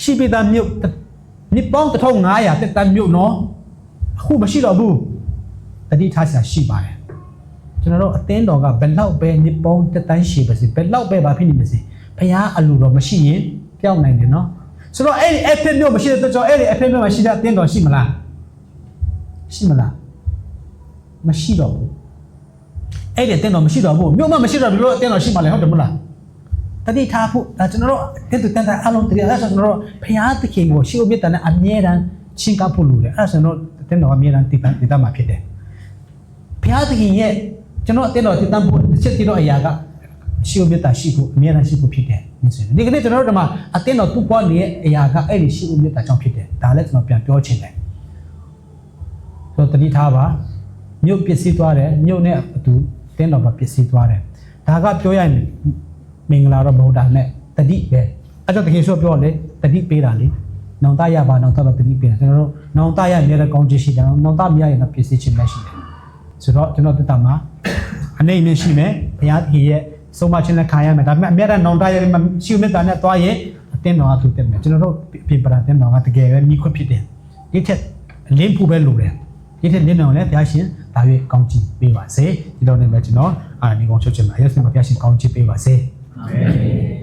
ရှိပိတာမြို့နှစ်ပေါင်း1500တက်တန်းမြို့နော်အခုမရှိတော့ဘူးတတိထားဆရာရှိပါတယ်ကျွန်တော်တို့အသင်းတော်ကဘယ်လောက်ပဲနှစ်ပေါင်းတက်တန်းရှိပါစေဘယ်လောက်ပဲဘာဖြစ်နေပါစေဘုရားအလိုတော်မရှိရင်ပြောင်းနိုင်တယ်နော်ဆိုတော့အဲ့ဒီ FM မြို့မရှိတဲ့တော့အဲ့ဒီ FM မြို့မှာရှိတဲ့အသင်းတော်ရှိမလားမရှိတော့ဘူးအဲ့ဒီအသင်းတော်မရှိတော့ဘူးမြို့မှာမရှိတော့ဘယ်လိုအသင်းတော်ရှိမှလဲဟုတ်တယ်မလားတတိထားဖို့ဒါကျွန်တော်တို့တက်တူတန်အလုံးတရားဆိုကျွန်တော်တို့ဘုရားသခင်ကိုရှိဖို့မြတ်တာနဲ့အမြဲတမ်းချင်းကပ်ဖို့လိုတယ်အဲ့ဒါဆိုတော့အသင်းတော်အမြဲတမ်းတည်တတ်မှာဖြစ်တယ်ဘုရားသခင်ရဲ့ကျွန်တော်အသင်းတော်တည်တတ်ဖို့ချက်တည်တော့အရာကရှိဖို့မြတ်တာရှိဖို့အမြဲတမ်းရှိဖို့ဖြစ်တယ်ဒီကနေ့ကျွန်တော်တို့ဒီမှာအသင်းတော်တူပွားနေတဲ့အရာကအဲ့ဒီရှိဖို့မြတ်တာကြောင့်ဖြစ်တယ်ဒါလည်းကျွန်တော်ပြန်ပြောချင်တယ်ဆိုတတိထားပါမြို့ပစ္စည်းသွားတယ်မြို့နဲ့အတူအသင်းတော်မှာပစ္စည်းသွားတယ်ဒါကပြောရရင်မင်္ဂလာတော့မဟုတ်တာနဲ့တတိပဲအဲ့တော့တကယ်ဆိုပြောလေတတိပေးတာလေနောင်တရပါနောင်တပါတတိပေးတာကျွန်တော်တို့နောင်တရမြဲတဲ့ကောင်းချစ်ရှိတယ်နောင်တမရရင်တော့ပစ္စည်းချင်းမရှိတယ်ဆိုတော့ကျွန်တော်တက်တာမှာအနေနဲ့ရှိမယ်ဘုရားသခင်ရဲ့ဆုံးမခြင်းနဲ့ခံရမယ်ဒါပေမဲ့အမြဲတမ်းနောင်တရရှိမေတ္တာနဲ့သွားရင်အသင်းတော်ကသူတက်မယ်ကျွန်တော်တို့ပြင်ပရာအသင်းတော်ကတကယ်ပဲမိခွတ်ဖြစ်တယ်ဒီချက်လင်းဖို့ပဲလိုတယ်ဒီထက်လင်းအောင်လည်းဘုရားရှင်ဒါရွေးကောင်းချီးပေးပါစေဒီတော့နေမှာကျွန်တော်ဒီကောင်ချုပ်ချင်မှာအရေးဆုံးဘုရားရှင်ကောင်းချီးပေးပါစေအာမင်